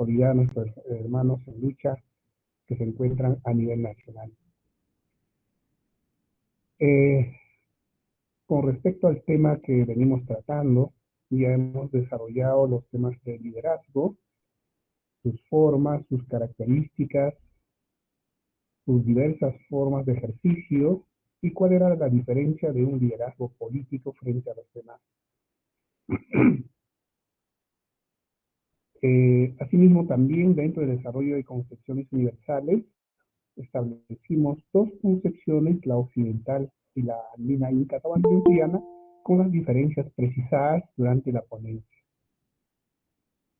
consolidar a nuestros hermanos en lucha que se encuentran a nivel nacional. Con respecto al tema que venimos tratando, ya hemos desarrollado los temas de liderazgo, sus formas, sus características, sus diversas formas de ejercicio y cuál era la diferencia de un liderazgo político frente a los demás. Asimismo, también dentro del desarrollo de concepciones universales, establecimos dos concepciones, la occidental y la andina inca tahuantinsuyoana, con las diferencias precisadas durante la ponencia.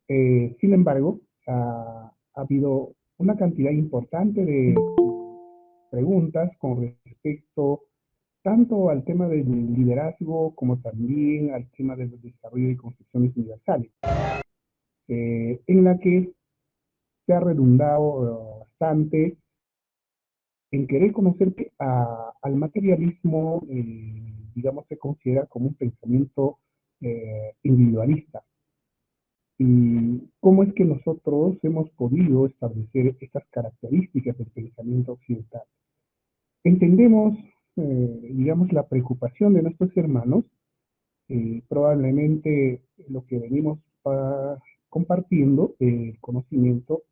Sin embargo, ha habido una cantidad importante de preguntas con respecto tanto al tema del liderazgo como también al tema del desarrollo de concepciones universales, en la que se ha redundado bastante en querer conocer que al materialismo, digamos, se considera como un pensamiento individualista. Y cómo es que nosotros hemos podido establecer estas características del pensamiento occidental. Entendemos, digamos, la preocupación de nuestros hermanos, probablemente lo que venimos compartiendo, el conocimiento,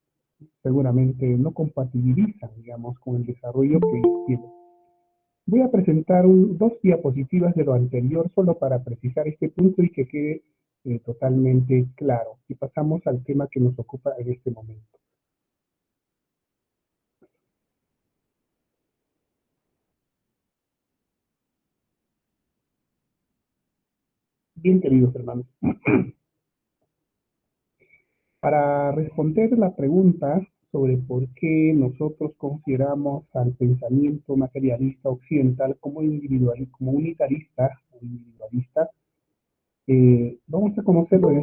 seguramente no compatibiliza, digamos, con el desarrollo que ellos tienen. Voy a presentar dos diapositivas de lo anterior solo para precisar este punto y que quede totalmente claro. Y pasamos al tema que nos ocupa en este momento. Bien, queridos hermanos. Para responder la pregunta sobre por qué nosotros consideramos al pensamiento materialista occidental como individual, como unitarista o individualista, vamos a conocerlo en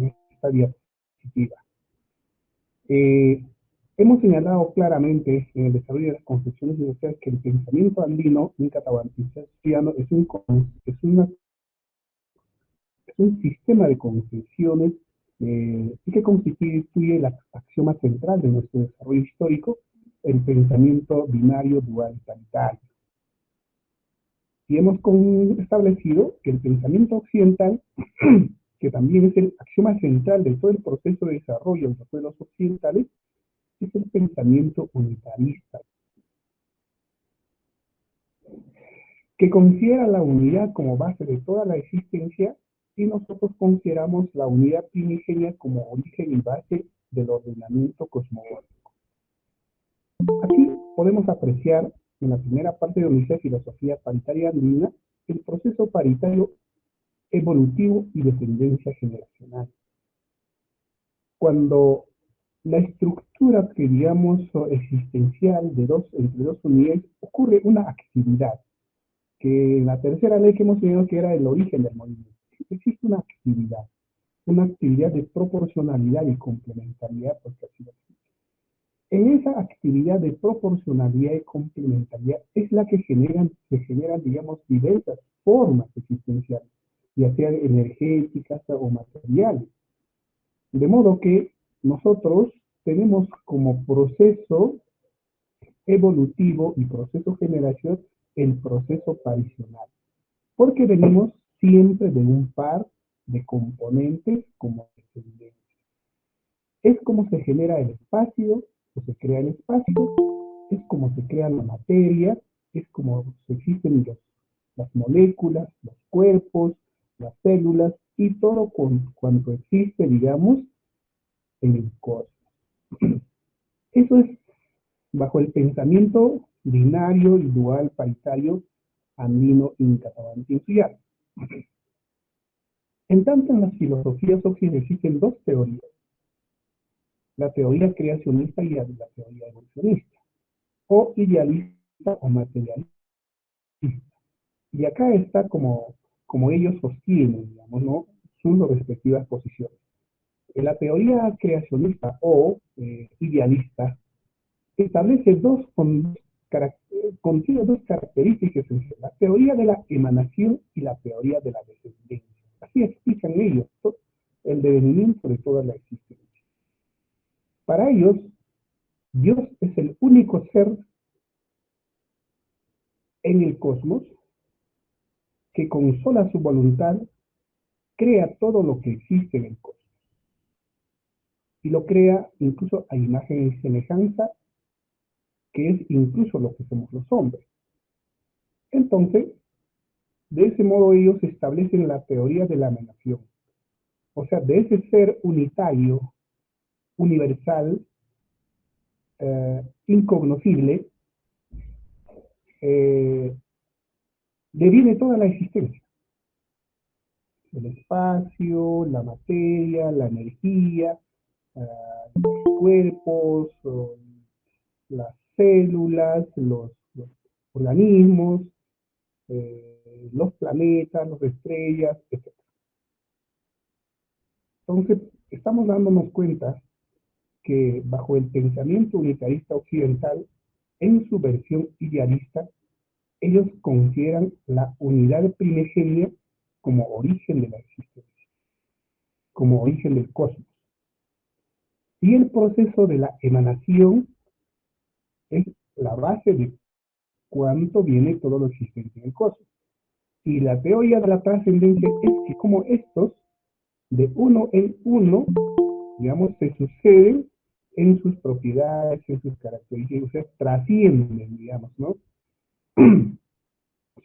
esta diapositiva. Hemos señalado claramente en el desarrollo de las concepciones universales que el pensamiento andino, inca tahuantinsuyoano, es un sistema de concepciones y que constituye la axioma central de nuestro desarrollo histórico, el pensamiento binario, dual y paritario. Y hemos establecido que el pensamiento occidental, que también es el axioma central de todo el proceso de desarrollo de los pueblos occidentales, es el pensamiento unitarista, que considera la unidad como base de toda la existencia y nosotros consideramos la unidad primigenia como origen y base del ordenamiento cosmológico. Aquí podemos apreciar en la primera parte donde dice filosofía paritaria andina el proceso paritario evolutivo y de tendencia generacional. Cuando la estructura que digamos existencial de entre dos unidades ocurre una actividad, que en la tercera ley que hemos tenido que era el origen del movimiento. Existe una actividad de proporcionalidad y complementariedad, porque así lo existe. En esa actividad de proporcionalidad y complementariedad es la que se generan, digamos, diversas formas existenciales, ya sean energéticas o materiales. De modo que nosotros tenemos como proceso evolutivo y proceso generación el proceso paricional, porque venimos siempre de un par de componentes como descendencia. Es como se genera el espacio, o se crea el espacio, es como se crea la materia, es como existen las moléculas, los cuerpos, las células y todo cuanto existe, digamos, en el cosmos. Eso es bajo el pensamiento binario y dual paritario andino inca tahuantinsuyoano. En tanto, en las filosofías occidentales existen dos teorías, la teoría creacionista y la teoría evolucionista, o idealista o materialista. Y acá está como ellos sostienen, digamos, ¿no? Sus respectivas posiciones. En la teoría creacionista o idealista establece contiene dos características, la teoría de la emanación y la teoría de la descendencia. Así explican ellos el devenimiento de toda la existencia. Para ellos, Dios es el único ser en el cosmos que con sola su voluntad crea todo lo que existe en el cosmos. Y lo crea incluso a imagen y semejanza, que es incluso lo que somos los hombres. Entonces, de ese modo ellos establecen la teoría de la emanación. O sea, de ese ser unitario, universal, incognoscible, eh, deviene toda la existencia. El espacio, la materia, la energía, los cuerpos, las células, los organismos, los planetas, las estrellas, etc. Entonces, estamos dándonos cuenta que bajo el pensamiento unitarista occidental, en su versión idealista, ellos consideran la unidad primigenia como origen de la existencia, como origen del cosmos. Y el proceso de la emanación es la base de cuánto viene todo lo existente en el cosmos. Y la teoría de la trascendencia es que como estos, de uno en uno, digamos, se suceden en sus propiedades, en sus características, o sea, trascienden, digamos, ¿no?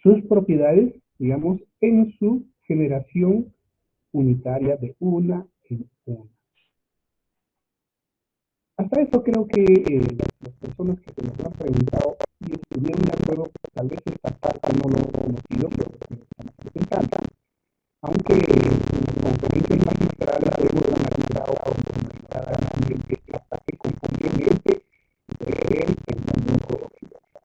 Sus propiedades, digamos, en su generación unitaria de una en una. Hasta eso creo que las personas que se nos han preguntado y estuvieron de acuerdo, tal vez esta parte no lo han conocido, pero que estamos presentando. Aunque en conferencias magistrales hemos analizado también este ataque confundiente de él en el mundo occidental.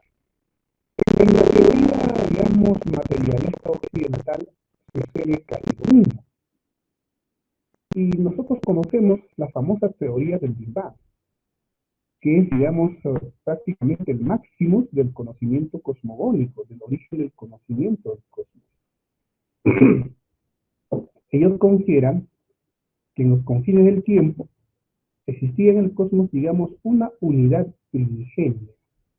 En la teoría, digamos, materialista occidental sucede casi lo mismo. Y nosotros conocemos la famosa teoría del Big Bang, que es, digamos, prácticamente el máximo del conocimiento cosmogónico, del origen del conocimiento del cosmos. Ellos consideran que en los confines del tiempo existía en el cosmos, digamos, una unidad primigenia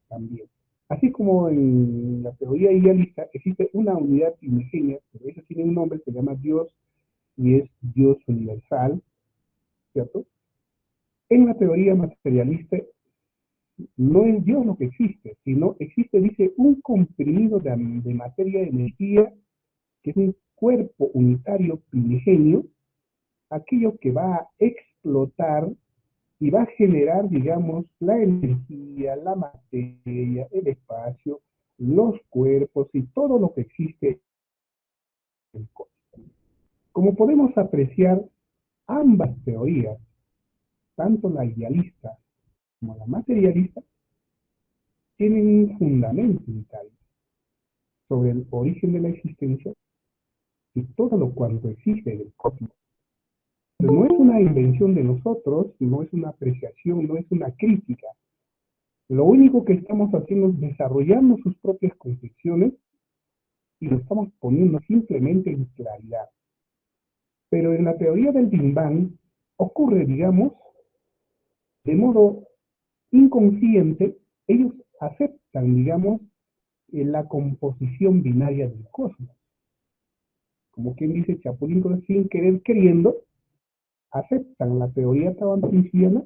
también. Así como en la teoría idealista existe una unidad primigenia, pero esa tiene un nombre, se llama Dios, y es Dios universal, ¿cierto? En la teoría materialista no es Dios lo que existe, sino existe, dice, un comprimido de materia y energía, que es un cuerpo unitario primigenio, aquello que va a explotar y va a generar, digamos, la energía, la materia, el espacio, los cuerpos y todo lo que existe en el cosmos. Como podemos apreciar, ambas teorías, tanto la idealista como la materialista, tienen un fundamento unitario sobre el origen de la existencia y todo lo cuanto existe en el cosmos. Pero no es una invención de nosotros, no es una apreciación, no es una crítica. Lo único que estamos haciendo es desarrollando sus propias concepciones y lo estamos poniendo simplemente en claridad. Pero en la teoría del Big Bang ocurre, digamos, de modo inconsciente, ellos aceptan, digamos, la composición binaria del cosmos. Como quien dice Chapulín Colorado, sin querer queriendo, aceptan la teoría tabantinciana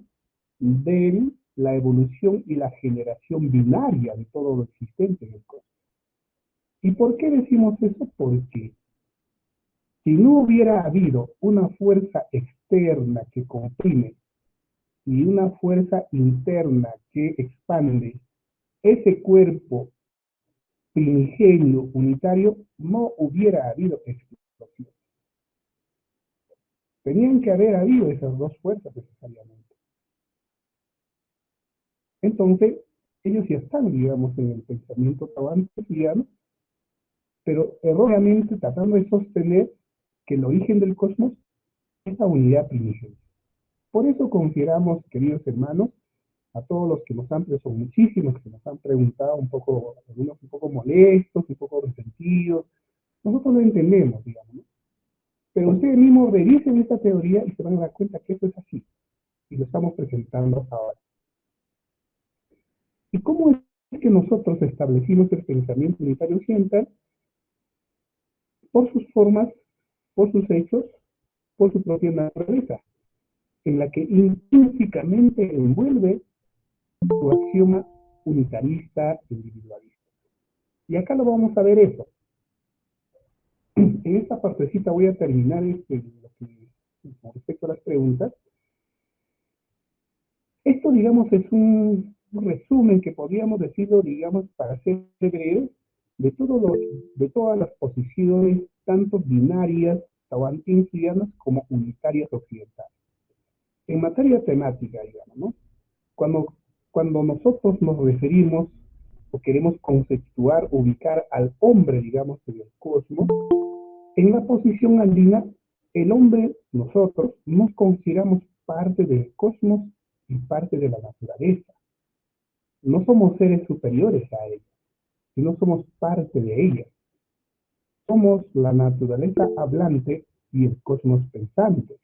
de la evolución y la generación binaria de todo lo existente en el cosmos. ¿Y por qué decimos eso? Porque si no hubiera habido una fuerza externa que comprime y una fuerza interna que expande, ese cuerpo primigenio unitario no hubiera habido explosión. Tenían que haber habido esas dos fuerzas necesariamente. Entonces, ellos ya están, digamos, en el pensamiento tabantiano, pero erróneamente tratando de sostener que el origen del cosmos es la unidad primigenia. Por eso consideramos, queridos hermanos, a todos los que nos han, son muchísimos que nos han preguntado un poco, algunos un poco molestos, un poco resentidos, nosotros lo entendemos, digamos, ¿no? Pero ustedes mismos revisen esta teoría y se van a dar cuenta que eso es así. y lo estamos presentando ahora. ¿Y cómo es que nosotros establecimos el pensamiento unitario occidental? Por sus formas, por sus hechos, por su propia naturaleza, en la que intrínsecamente envuelve su axioma unitarista individualista. Y acá lo vamos a ver eso. En esta partecita voy a terminar con respecto a las preguntas. Esto, digamos, es un resumen que podríamos decirlo, digamos, para ser breve, de todas las posiciones, tanto binarias, taoantinsianas, como unitarias occidentales. En materia temática, digamos, ¿no? Cuando, cuando nosotros nos referimos o queremos conceptuar, ubicar al hombre, digamos, en el cosmos, en la posición andina, el hombre, nosotros, nos consideramos parte del cosmos y parte de la naturaleza. No somos seres superiores a ella, sino somos parte de ella. Somos la naturaleza hablante y el cosmos pensante.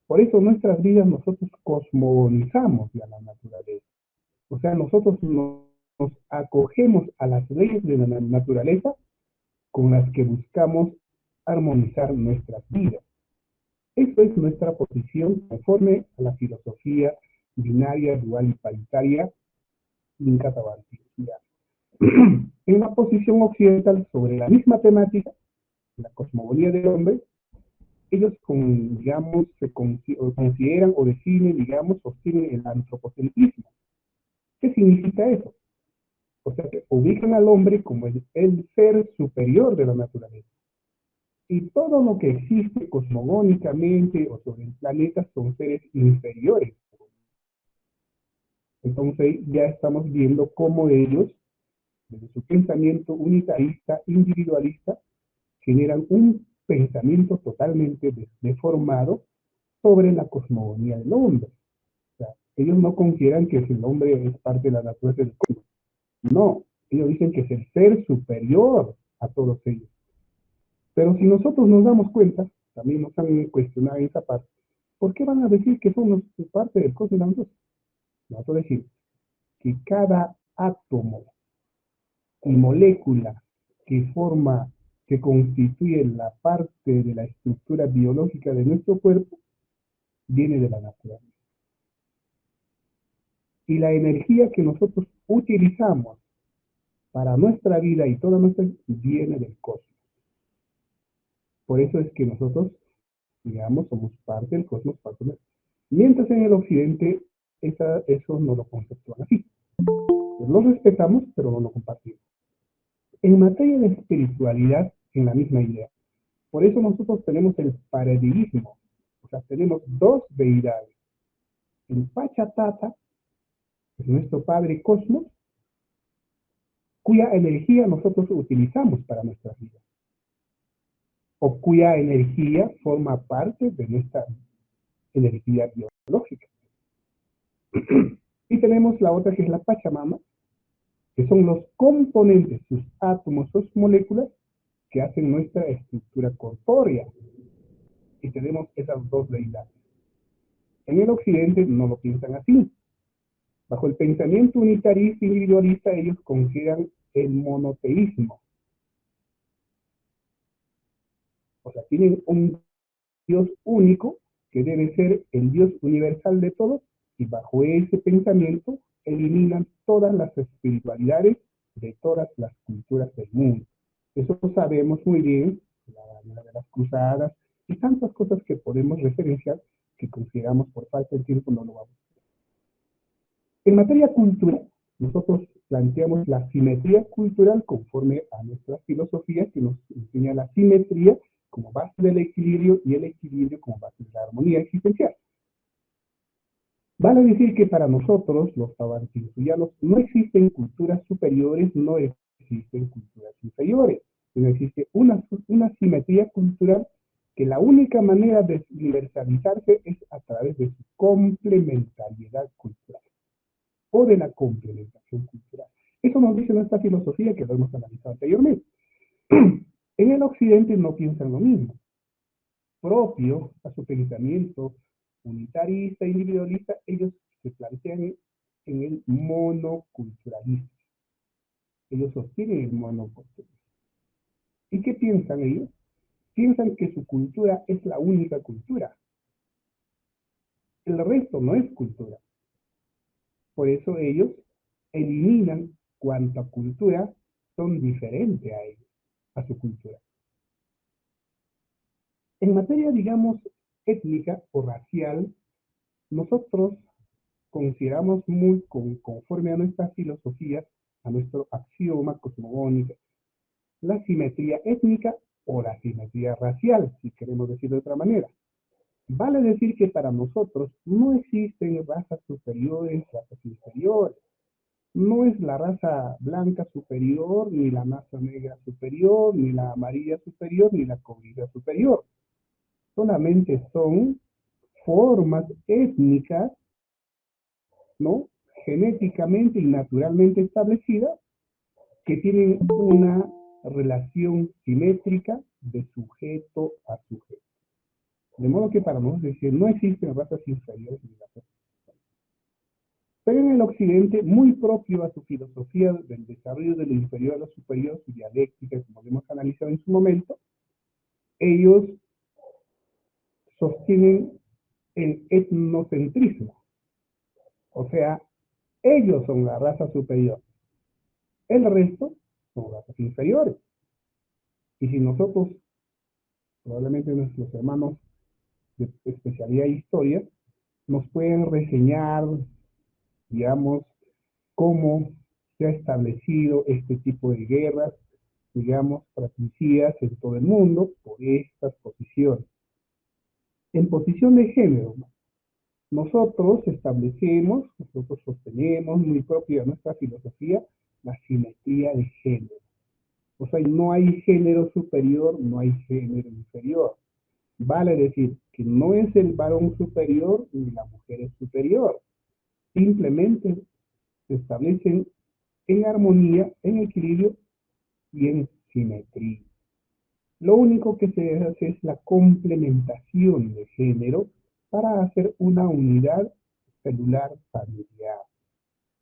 Por eso nuestras vidas nosotros cosmogonizamos a la naturaleza. O sea, nosotros nos acogemos a las leyes de la naturaleza con las que buscamos armonizar nuestras vidas. Esa es nuestra posición conforme a la filosofía binaria, dual y paritaria inca tahuantinsuya. En la posición occidental sobre la misma temática, la cosmogonía del hombre, ellos digamos, consideran o definen, digamos, sostienen el antropocentrismo. ¿Qué significa eso? O sea, que ubican al hombre como el ser superior de la naturaleza. Y todo lo que existe cosmogónicamente o sobre el planeta son seres inferiores. Entonces ya estamos viendo cómo ellos, desde su pensamiento unitarista, individualista, generan un pensamiento totalmente deformado sobre la cosmogonía del hombre. O sea, ellos no consideran que el hombre es parte de la naturaleza del cosmos. No, ellos dicen que es el ser superior a todos ellos. Pero si nosotros nos damos cuenta, también nos han cuestionado esa parte, ¿por qué van a decir que somos parte del cosmos de la naturaleza? Vamos a decir que cada átomo y molécula que forma, que constituye la parte de la estructura biológica de nuestro cuerpo, viene de la naturaleza. Y la energía que nosotros utilizamos para nuestra vida y toda nuestra vida viene del cosmos. Por eso es que nosotros, digamos, somos parte del cosmos, parte del... Mientras en el occidente eso no lo conceptúan así. Pues lo respetamos, pero no lo compartimos. En materia de espiritualidad, en la misma idea. Por eso nosotros tenemos el paradigma. O sea, tenemos dos deidades. El Pachatata, que es nuestro Padre Cosmos, cuya energía nosotros utilizamos para nuestra vida. O cuya energía forma parte de nuestra energía biológica. Y tenemos la otra que es la Pachamama, que son los componentes, sus átomos, sus moléculas, que hacen nuestra estructura corpórea. Y tenemos esas dos deidades. En el occidente no lo piensan así. Bajo el pensamiento unitarista individualista, ellos consideran el monoteísmo. O sea, tienen un Dios único que debe ser el Dios universal de todos, y bajo ese pensamiento eliminan todas las espiritualidades de todas las culturas del mundo. Eso lo sabemos muy bien, la de las cruzadas y tantas cosas que podemos referenciar que consideramos por falta de tiempo no lo vamos a hacer. En materia cultural, nosotros planteamos la simetría cultural conforme a nuestra filosofía que nos enseña la simetría como base del equilibrio y el equilibrio como base de la armonía existencial. Vale decir que para nosotros, los tahuantinsuyanos, no existen culturas superiores, no existen culturas inferiores, sino existe una simetría cultural que la única manera de universalizarse es a través de su complementariedad cultural o de la complementación cultural. Eso nos dice nuestra filosofía que lo hemos analizado anteriormente. En el occidente no piensan lo mismo. Propio a su pensamiento unitarista, individualista, ellos se plantean en el monoculturalismo. Ellos sostienen el monoculturalismo. ¿Y qué piensan ellos? Piensan que su cultura es la única cultura. El resto no es cultura. Por eso ellos eliminan cuanta cultura son diferentes a ellos, a su cultura. En materia, digamos, étnica o racial, nosotros consideramos muy conforme a nuestra filosofía, a nuestro axioma cosmogónico, la simetría étnica o la simetría racial, si queremos decir de otra manera. Vale decir que para nosotros no existen razas superiores, razas inferiores. No es la raza blanca superior, ni la masa negra superior, ni la amarilla superior, ni la cobriza superior. Solamente son formas étnicas, ¿no? Genéticamente y naturalmente establecidas que tienen una relación simétrica de sujeto a sujeto. De modo que para nosotros decir, no existen razas inferiores ni razas. Pero en el occidente, muy propio a su filosofía del desarrollo de lo inferior a lo superior, su dialéctica, como hemos analizado en su momento, ellos sostienen el etnocentrismo. O sea, ellos son la raza superior. El resto son razas inferiores. Y si nosotros, probablemente nuestros hermanos de especialidad de historia, nos pueden reseñar, digamos, cómo se ha establecido este tipo de guerras, digamos, fratricidas en todo el mundo por estas posiciones. En posición de género, nosotros establecemos, nosotros sostenemos, muy propia de nuestra filosofía, la simetría de género. O sea, no hay género superior, no hay género inferior. Vale decir que no es el varón superior ni la mujer es superior. Simplemente se establecen en armonía, en equilibrio y en simetría. Lo único que se hace es la complementación de género para hacer una unidad celular familiar.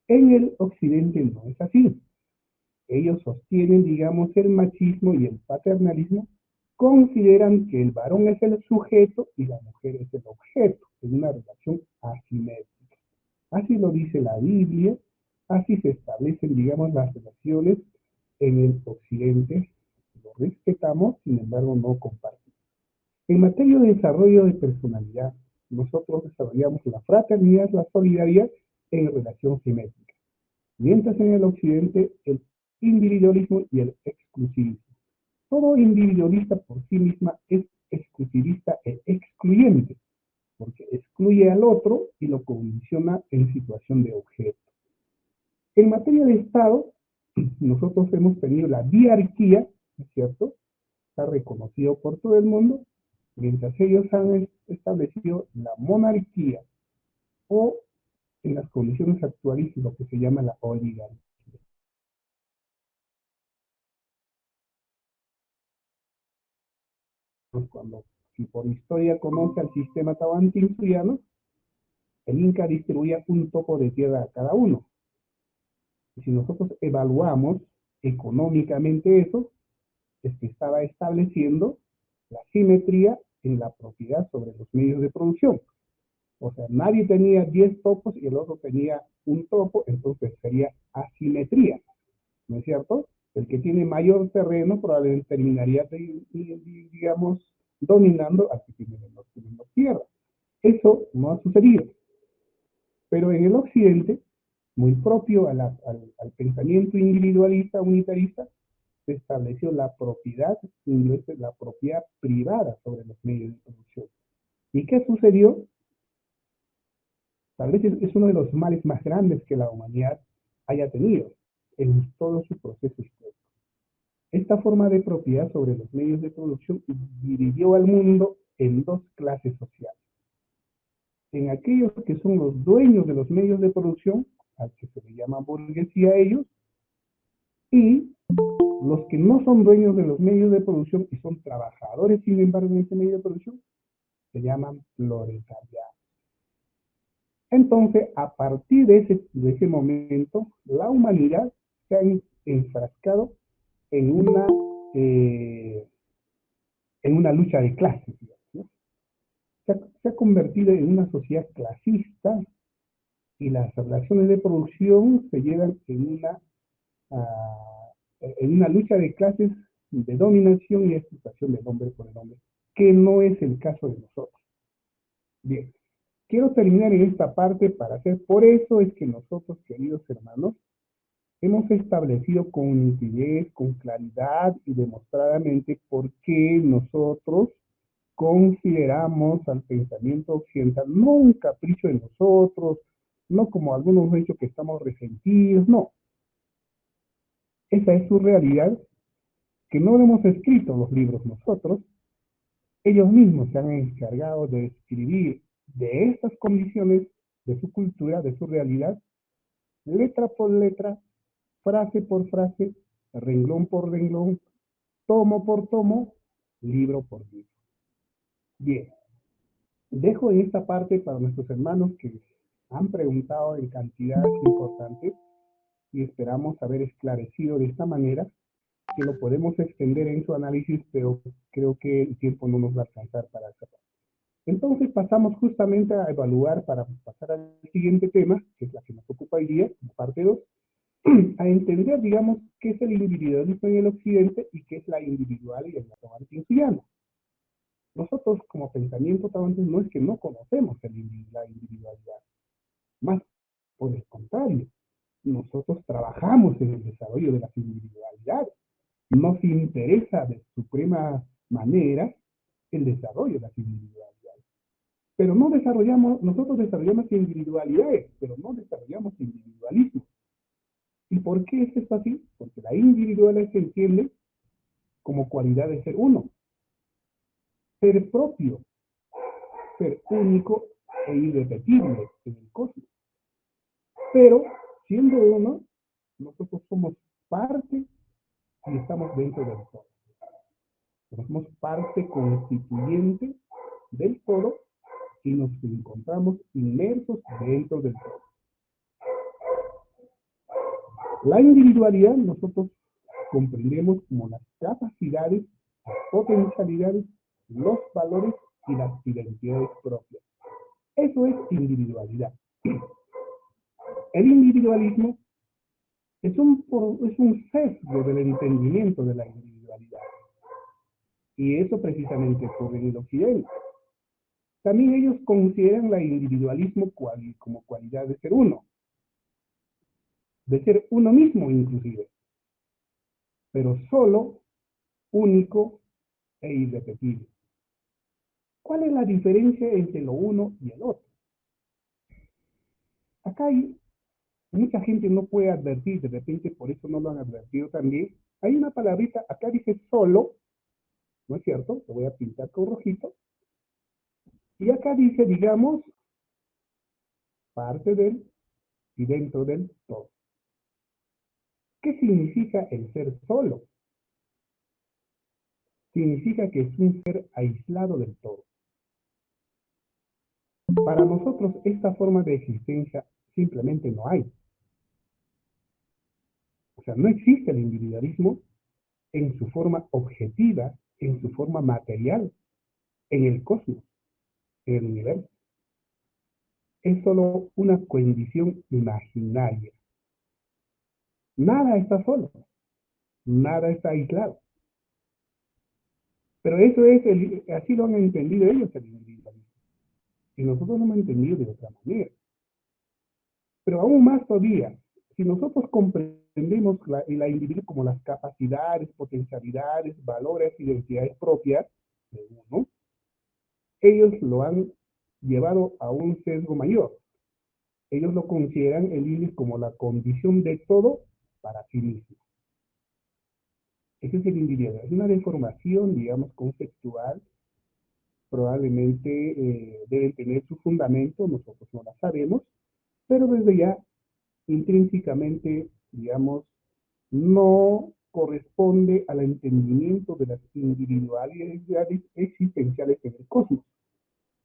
En el occidente no es así. Ellos sostienen, digamos, el machismo y el paternalismo, consideran que el varón es el sujeto y la mujer es el objeto, en una relación asimétrica. Así lo dice la Biblia, así se establecen, digamos, las relaciones en el occidente. Lo respetamos, sin embargo, no compartimos. En materia de desarrollo de personalidad, nosotros desarrollamos la fraternidad, la solidaridad en relación simétrica. Mientras en el occidente, el individualismo y el exclusivismo. Todo individualista por sí misma es exclusivista e excluyente, porque excluye al otro y lo condiciona en situación de objeto. En materia de Estado, nosotros hemos tenido la diarquía, ¿no es cierto? Está reconocido por todo el mundo, mientras ellos han establecido la monarquía o en las condiciones actuales lo que se llama la oligarquía. Pues cuando, si por historia conoce al sistema tahuantinsuyo, el Inca distribuía un topo de tierra a cada uno. Y si nosotros evaluamos económicamente eso, es que estaba estableciendo la simetría en la propiedad sobre los medios de producción. O sea, nadie tenía 10 topos y el otro tenía un topo, entonces sería asimetría, ¿no es cierto? El que tiene mayor terreno probablemente terminaría, digamos, dominando al que tiene menos tierra. Eso no ha sucedido. Pero en el occidente, muy propio al pensamiento individualista, unitarista, se estableció la propiedad inglesa, la propiedad privada sobre los medios de producción. ¿Y qué sucedió? Tal vez es uno de los males más grandes que la humanidad haya tenido en todo su proceso histórico. Esta forma de propiedad sobre los medios de producción dividió al mundo en dos clases sociales. En aquellos que son los dueños de los medios de producción, al que se le llama burguesía a ellos, y los que no son dueños de los medios de producción y son trabajadores, sin embargo, en ese medio de producción, se llaman proletariados. Entonces, a partir de ese momento, la humanidad se ha enfrascado en eh, en una lucha de clases, digamos, ¿no? Se ha convertido en una sociedad clasista y las relaciones de producción se llevan en una lucha de clases de dominación y explotación del hombre por el hombre, que no es el caso de nosotros. Bien, quiero terminar en esta parte para hacer, por eso es que nosotros, queridos hermanos, hemos establecido con nitidez, con claridad y demostradamente por qué nosotros consideramos al pensamiento occidental no un capricho de nosotros, no como algunos han dicho que estamos resentidos, no. Esa es su realidad, que no lo hemos escrito los libros nosotros, ellos mismos se han encargado de escribir de estas condiciones, de su cultura, de su realidad, letra por letra, frase por frase, renglón por renglón, tomo por tomo, libro por libro. Bien, dejo en esta parte para nuestros hermanos que han preguntado en cantidades importantes y esperamos haber esclarecido de esta manera que lo podemos extender en su análisis, pero creo que el tiempo no nos va a alcanzar para hacerlo. Entonces pasamos justamente a evaluar, para pasar al siguiente tema, que es la que nos ocupa hoy día, como parte 2, a entender, digamos, qué es el individualismo en el occidente y qué es la individualidad en la taoantinsuiana. Nosotros, como pensamiento taoantín, no es que no conocemos la individualidad, más por el contrario, nosotros trabajamos en el desarrollo de las individualidades. Nos interesa de suprema manera el desarrollo de las individualidades. Pero no desarrollamos, nosotros desarrollamos individualidades, pero no desarrollamos individualismo. ¿Y por qué es esto así? Porque la individualidad se entiende como cualidad de ser uno, ser propio, ser único e irrepetible en el cosmos. Pero, siendo uno, nosotros somos parte y estamos dentro del todo. Somos parte constituyente del todo y nos encontramos inmersos dentro del todo. La individualidad nosotros comprendemos como las capacidades, las potencialidades, los valores y las identidades propias. Eso es individualidad. El individualismo es un sesgo del entendimiento de la individualidad. Y eso precisamente ocurre en el occidente. También ellos consideran la individualismo como cualidad de ser uno, de ser uno mismo inclusive, pero solo, único e irrepetible. ¿Cuál es la diferencia entre lo uno y el otro? Acá hay mucha gente no puede advertir, de repente por eso no lo han advertido también. Hay una palabrita, acá dice solo, ¿no es cierto? Lo voy a pintar con rojito. Y acá dice, digamos, parte del y dentro del todo. ¿Qué significa el ser solo? Significa que es un ser aislado del todo. Para nosotros esta forma de existencia simplemente no hay. O sea, no existe el individualismo en su forma objetiva, en su forma material, en el cosmos, en el universo. Es solo una condición imaginaria. Nada está solo, nada está aislado. Pero eso es, así lo han entendido ellos el individualismo. Y nosotros lo hemos entendido de otra manera. Pero aún más todavía, si nosotros comprendemos la individuo como las capacidades, potencialidades, valores, identidades propias de uno, ellos lo han llevado a un sesgo mayor. Ellos lo consideran el individuo como la condición de todo para sí mismo. Ese es el individuo. Es una deformación, digamos, conceptual. Probablemente deben tener su fundamento, nosotros no la sabemos, pero desde ya intrínsecamente, digamos, no corresponde al entendimiento de las individualidades existenciales en el cosmos,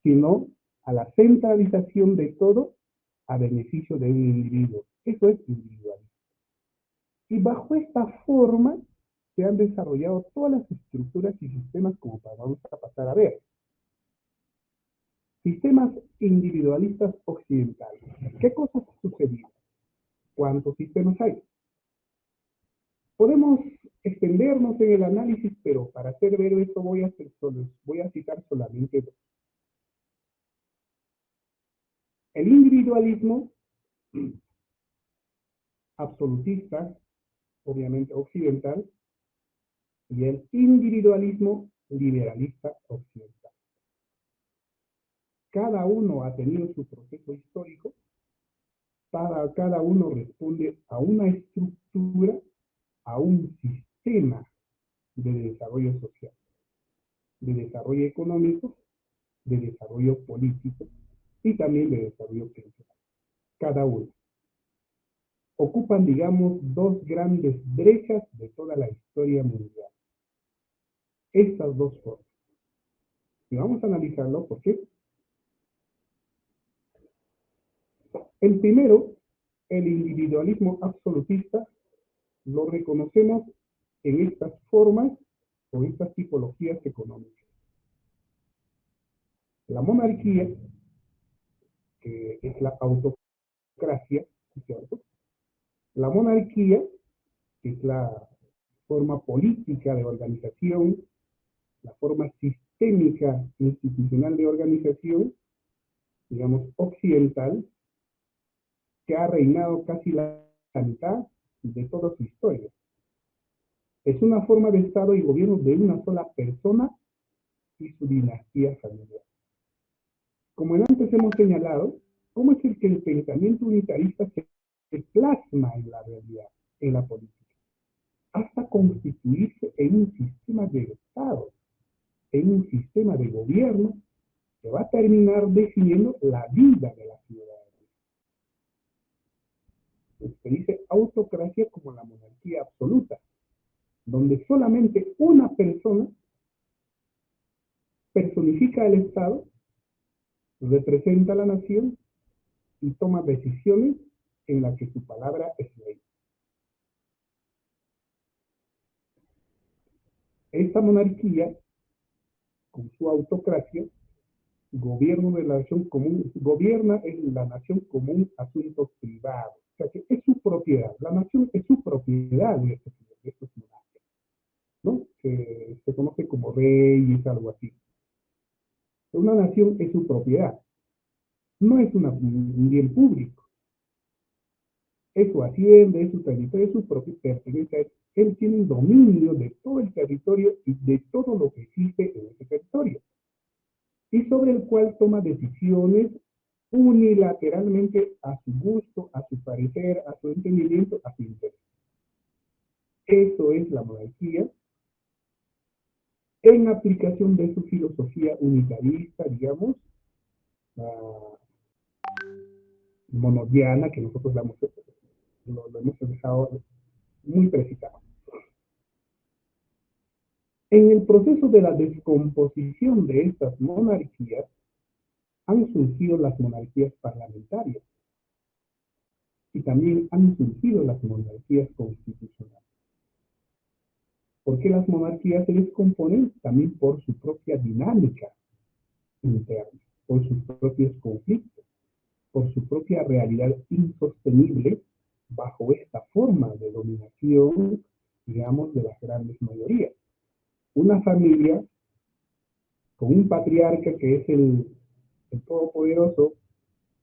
sino a la centralización de todo a beneficio de un individuo. Eso es individualismo. Y bajo esta forma se han desarrollado todas las estructuras y sistemas como vamos a pasar a ver. Sistemas individualistas occidentales. ¿Qué cosas han sucedido? ¿Cuántos sistemas hay? Podemos extendernos en el análisis, pero para hacer ver eso voy a citar solamente dos. El individualismo absolutista, obviamente occidental, y el individualismo liberalista occidental. Cada uno ha tenido su proceso histórico, cada uno responde a una estructura, a un sistema de desarrollo social, de desarrollo económico, de desarrollo político y también de desarrollo cultural. Cada uno. Ocupan, digamos, dos grandes brechas de toda la historia mundial. Estas dos formas. Y vamos a analizarlo porque el primero, el individualismo absolutista, lo reconocemos en estas formas o estas tipologías económicas. La monarquía, que es la autocracia, ¿cierto? La monarquía, que es la forma política de organización, la forma sistémica institucional de organización, digamos, occidental, que ha reinado casi la mitad de toda su historia. Es una forma de Estado y gobierno de una sola persona y su dinastía familiar. Como antes hemos señalado, ¿cómo es el que el pensamiento unitarista se plasma en la realidad, en la política? Hasta constituirse en un sistema de Estado, en un sistema de gobierno que va a terminar definiendo la vida de la ciudadanía. Se dice autocracia como la monarquía absoluta, donde solamente una persona personifica al Estado, representa a la nación y toma decisiones en las que su palabra es ley. Esta monarquía, con su autocracia, gobierna de la nación común, gobierna en la nación común asuntos privados. O sea que es su propiedad, la nación es su propiedad de estos monarcas, ¿no? Que se conoce como reyes, algo así. Una nación es su propiedad, no es un bien público. Es su hacienda, es su territorio, es su propio pertenencia. Él tiene un dominio de todo el territorio y de todo lo que existe en ese territorio. Y sobre el cual toma decisiones unilateralmente a su gusto, a su parecer, a su entendimiento, a su interés. Eso es la monarquía en aplicación de su filosofía unitarista, digamos, monodiana, que nosotros lo hemos dejado muy precisado. En el proceso de la descomposición de estas monarquías han surgido las monarquías parlamentarias y también han surgido las monarquías constitucionales. ¿Por qué las monarquías se descomponen? También por su propia dinámica interna, por sus propios conflictos, por su propia realidad insostenible bajo esta forma de dominación, digamos, de las grandes mayorías. Una familia con un patriarca que es el todopoderoso,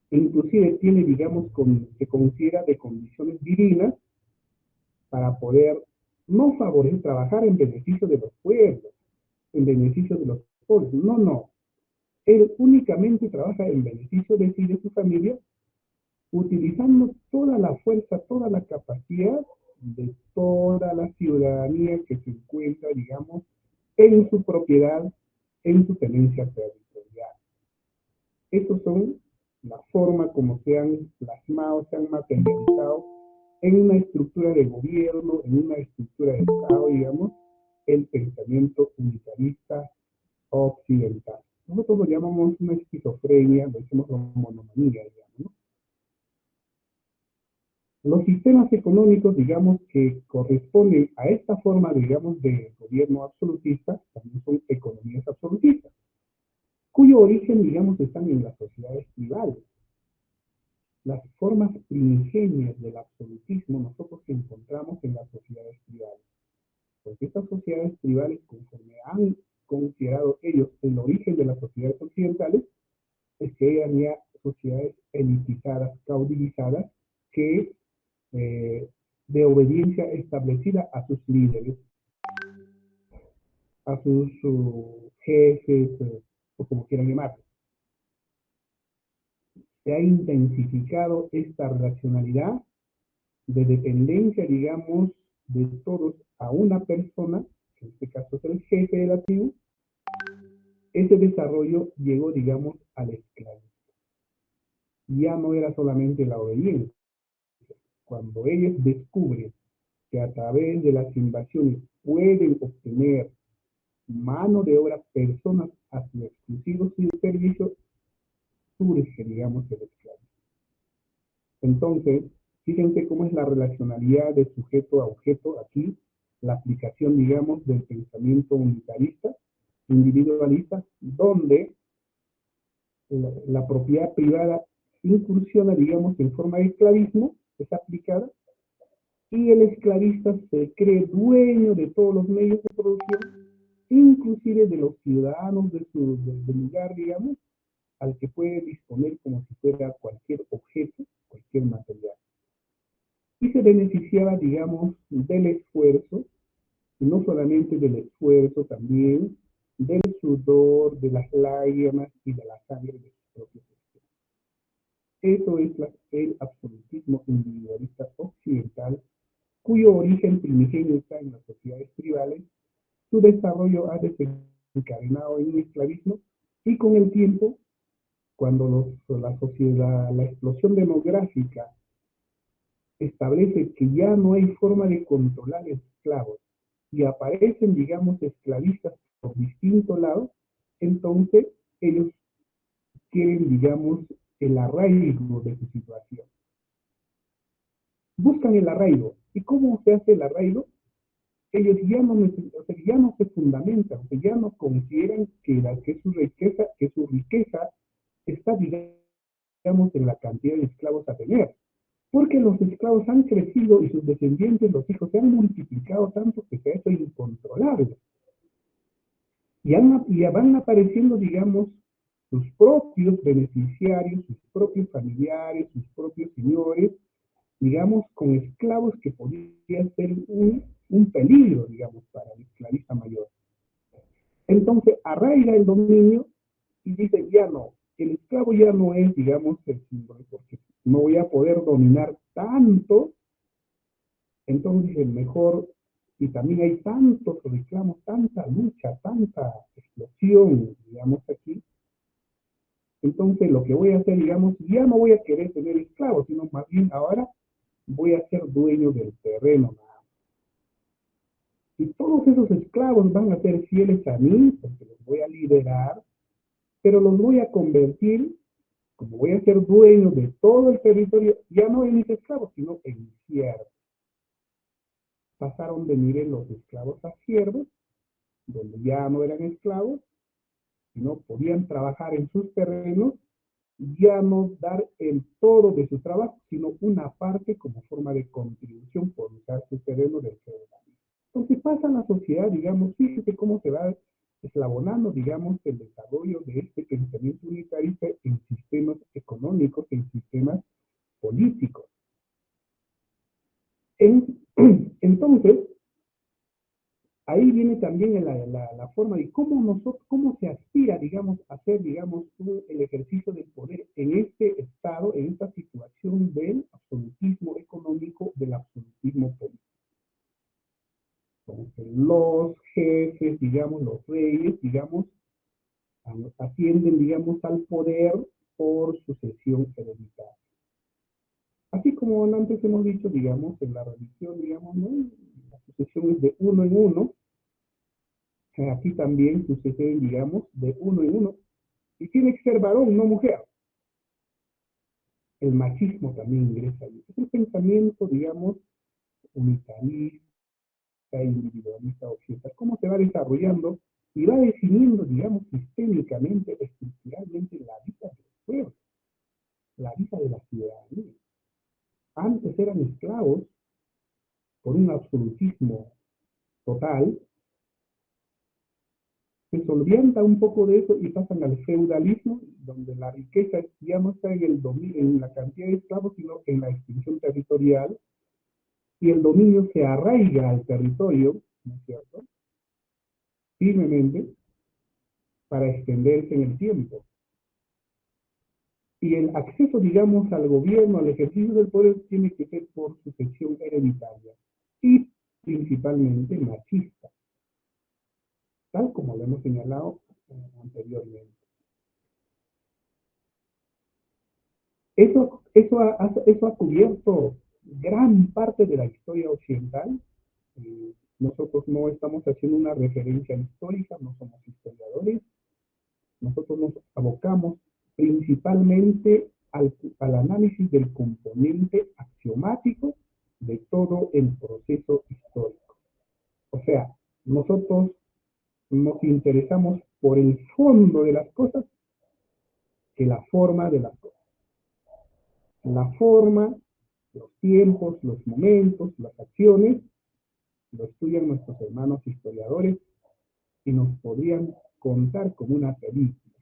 inclusive tiene, digamos, se considera de condiciones divinas para poder no favorecer, trabajar en beneficio de los pueblos, en beneficio de los pobres. No, no. Él únicamente trabaja en beneficio de sí y de su familia, utilizando toda la fuerza, toda la capacidad de toda la ciudadanía que se encuentra, digamos, en su propiedad, en su tenencia territorial. Esas son la forma como se han plasmado, se han materializado en una estructura de gobierno, en una estructura de Estado, digamos, el pensamiento unitarista occidental. Nosotros lo llamamos una esquizofrenia, lo decimos monomanía, digamos, ¿no? Los sistemas económicos, digamos, que corresponden a esta forma, digamos, de gobierno absolutista, también son economías absolutistas, cuyo origen, digamos, están en las sociedades tribales. Las formas primigenias del absolutismo nosotros encontramos en las sociedades tribales, porque estas sociedades tribales, conforme han considerado ellos el origen de las sociedades occidentales, es que eran ya sociedades elitizadas, caudivizadas, que de obediencia establecida a sus líderes, a sus jefes, o como quieran llamarlos. Se ha intensificado esta racionalidad de dependencia, digamos, de todos a una persona, que en este caso es el jefe de la tribu. Ese desarrollo llegó, digamos, al esclavismo. Ya no era solamente la obediencia. Cuando ellos descubren que a través de las invasiones pueden obtener mano de obra, personas a su exclusivo servicio, surge, digamos, el esclavismo. Entonces, fíjense cómo es la relacionalidad de sujeto a objeto aquí, la aplicación, digamos, del pensamiento unitarista, individualista, donde la propiedad privada incursiona, digamos, en forma de esclavismo, es aplicada, y el esclavista se cree dueño de todos los medios de producción, inclusive de los ciudadanos del lugar, digamos, al que puede disponer como si fuera cualquier objeto, cualquier material. Y se beneficiaba, digamos, del esfuerzo, y no solamente del esfuerzo, también del sudor, de las lágrimas y de la sangre de sus propios esfuerzos. Eso es el absolutismo individualista occidental, cuyo origen primigenio está en las sociedades tribales. Su desarrollo ha desencadenado en un esclavismo, y con el tiempo, cuando la sociedad, la explosión demográfica establece que ya no hay forma de controlar esclavos y aparecen, digamos, esclavistas por distintos lados, entonces ellos quieren, digamos, el arraigo de su situación. Buscan el arraigo. ¿Y cómo se hace el arraigo? Ellos ya no se fundamentan, o sea, ya no consideran que su riqueza está, digamos, en la cantidad de esclavos a tener. Porque los esclavos han crecido y sus descendientes, los hijos, se han multiplicado tanto que se ha hecho incontrolable. Y ya van apareciendo, digamos, sus propios beneficiarios, sus propios familiares, sus propios señores, digamos, con esclavos que podrían ser un peligro, digamos, para el esclavista mayor. Entonces arraiga el dominio y dice, ya no, el esclavo ya no es, digamos, el símbolo, porque no voy a poder dominar tanto. Entonces el mejor, y también hay tantos reclamos, tanta lucha, tanta explosión, digamos, aquí. Entonces lo que voy a hacer, digamos, ya no voy a querer tener esclavos, sino más bien ahora voy a ser dueño del terreno. Y todos esos esclavos van a ser fieles a mí, porque los voy a liberar, pero los voy a convertir, como voy a ser dueño de todo el territorio, ya no en mis esclavos, sino en mis siervos. Pasaron de, miren, los esclavos a siervos, donde ya no eran esclavos, sino podían trabajar en sus terrenos, ya no dar el todo de su trabajo, sino una parte como forma de contribución por usar su terreno del feudalismo. Entonces pasa en la sociedad, digamos, fíjate cómo se va eslabonando, digamos, el desarrollo de este pensamiento unitarista en sistemas económicos, en sistemas políticos. Entonces, ahí viene también la forma de cómo se aspira, digamos, a hacer, digamos, el ejercicio del poder en este estado, en esta situación del absolutismo económico, del absolutismo político. Entonces, los jefes, digamos, los reyes, digamos, ascienden, digamos, al poder por sucesión hereditaria. Así como antes hemos dicho, digamos, en la religión, digamos, ¿no? La sucesión es de uno en uno. Aquí también sucede, digamos, de uno en uno. Y tiene que ser varón, no mujer. el machismo también ingresa ahí. Es el pensamiento, digamos, unitarista, individualista occidental, cómo se va desarrollando y va definiendo, digamos, sistémicamente, estructuralmente la vida del pueblo, la vida de la ciudadanía. Antes eran esclavos por un absolutismo total, se solvienta un poco de eso y pasan al feudalismo, donde la riqueza ya no está en el dominio, en la cantidad de esclavos, sino en la extensión territorial, y el dominio se arraiga al territorio, ¿no es cierto?, firmemente, para extenderse en el tiempo. Y el acceso, digamos, al gobierno, al ejercicio del poder, tiene que ser por sucesión hereditaria y principalmente machista, tal como lo hemos señalado anteriormente. Eso ha cubierto gran parte de la historia occidental. Nosotros no estamos haciendo una referencia histórica, no somos historiadores. Nosotros nos abocamos principalmente al análisis del componente axiomático de todo el proceso histórico. O sea, nosotros nos interesamos por el fondo de las cosas que la forma de las cosas. La forma, los tiempos, los momentos, las acciones, lo estudian nuestros hermanos historiadores y nos podrían contar como una película.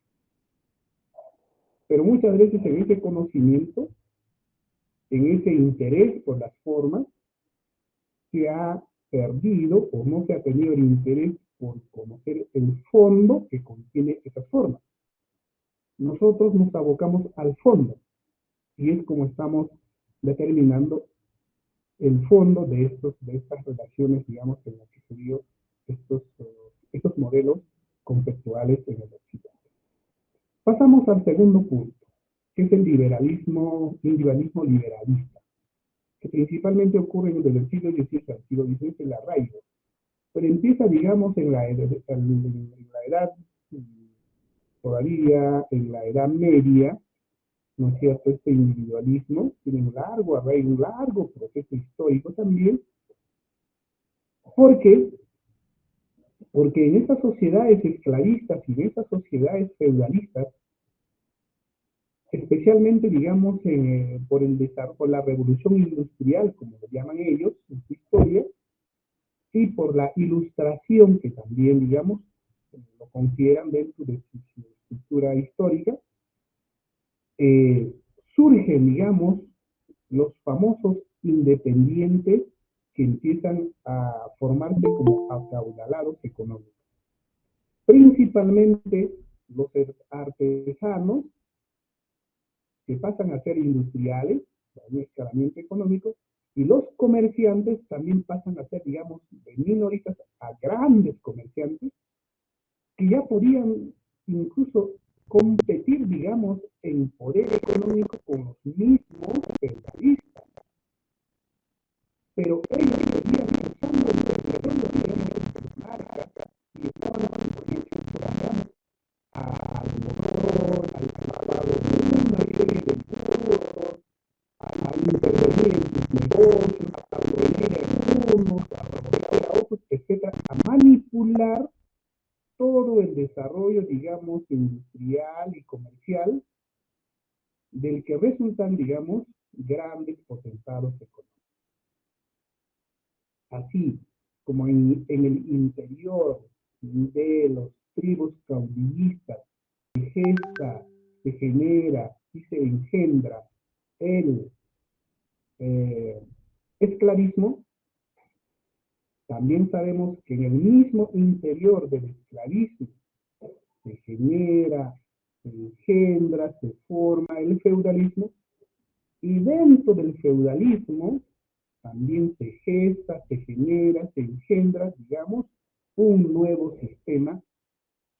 Pero muchas veces en ese conocimiento, en ese interés por las formas, se ha perdido o no se ha tenido el interés por conocer el fondo que contiene esas formas. Nosotros nos abocamos al fondo y es como estamos determinando el fondo de estas relaciones, digamos, en las que se dio estos modelos conceptuales en el occidente. Pasamos al segundo punto, que es el individualismo liberalista, que principalmente ocurre desde el siglo XVI al siglo XVI, el arraigo, pero empieza, digamos, en la edad todavía, en la edad media, ¿no es cierto? Este individualismo tiene un largo arraigo, un largo proceso histórico también. ¿Por qué? Porque en estas sociedades esclavistas y en estas sociedades feudalistas, especialmente, digamos, por la revolución industrial, como lo llaman ellos en su historia, y por la ilustración, que también, digamos, lo consideran dentro de su estructura histórica, eh, surgen, digamos, los famosos independientes que empiezan a formarse como acaudalados económicos. Principalmente los artesanos que pasan a ser industriales, un escalamiento económico, y los comerciantes también pasan a ser, digamos, de minoristas a grandes comerciantes, que ya podían incluso competir, digamos, en poder económico con los mismos feudalistas. Pero ellos seguían usando el territorio, digamos, de sus marcas y estaban digamos, al motor, al lavado de una serie de impuestos, a intervenir en sus negocios, a proveer a unos, a proveer a otros, etcétera, a manipular todo el desarrollo, digamos, industrial y comercial, del que resultan, digamos, grandes potentados económicos. Así como en el interior de los tribus caudillistas se gesta, se genera y se engendra el esclavismo, también sabemos que en el mismo interior del esclavismo se genera, se engendra, se forma el feudalismo, y dentro del feudalismo también se gesta, se genera, se engendra, digamos, un nuevo sistema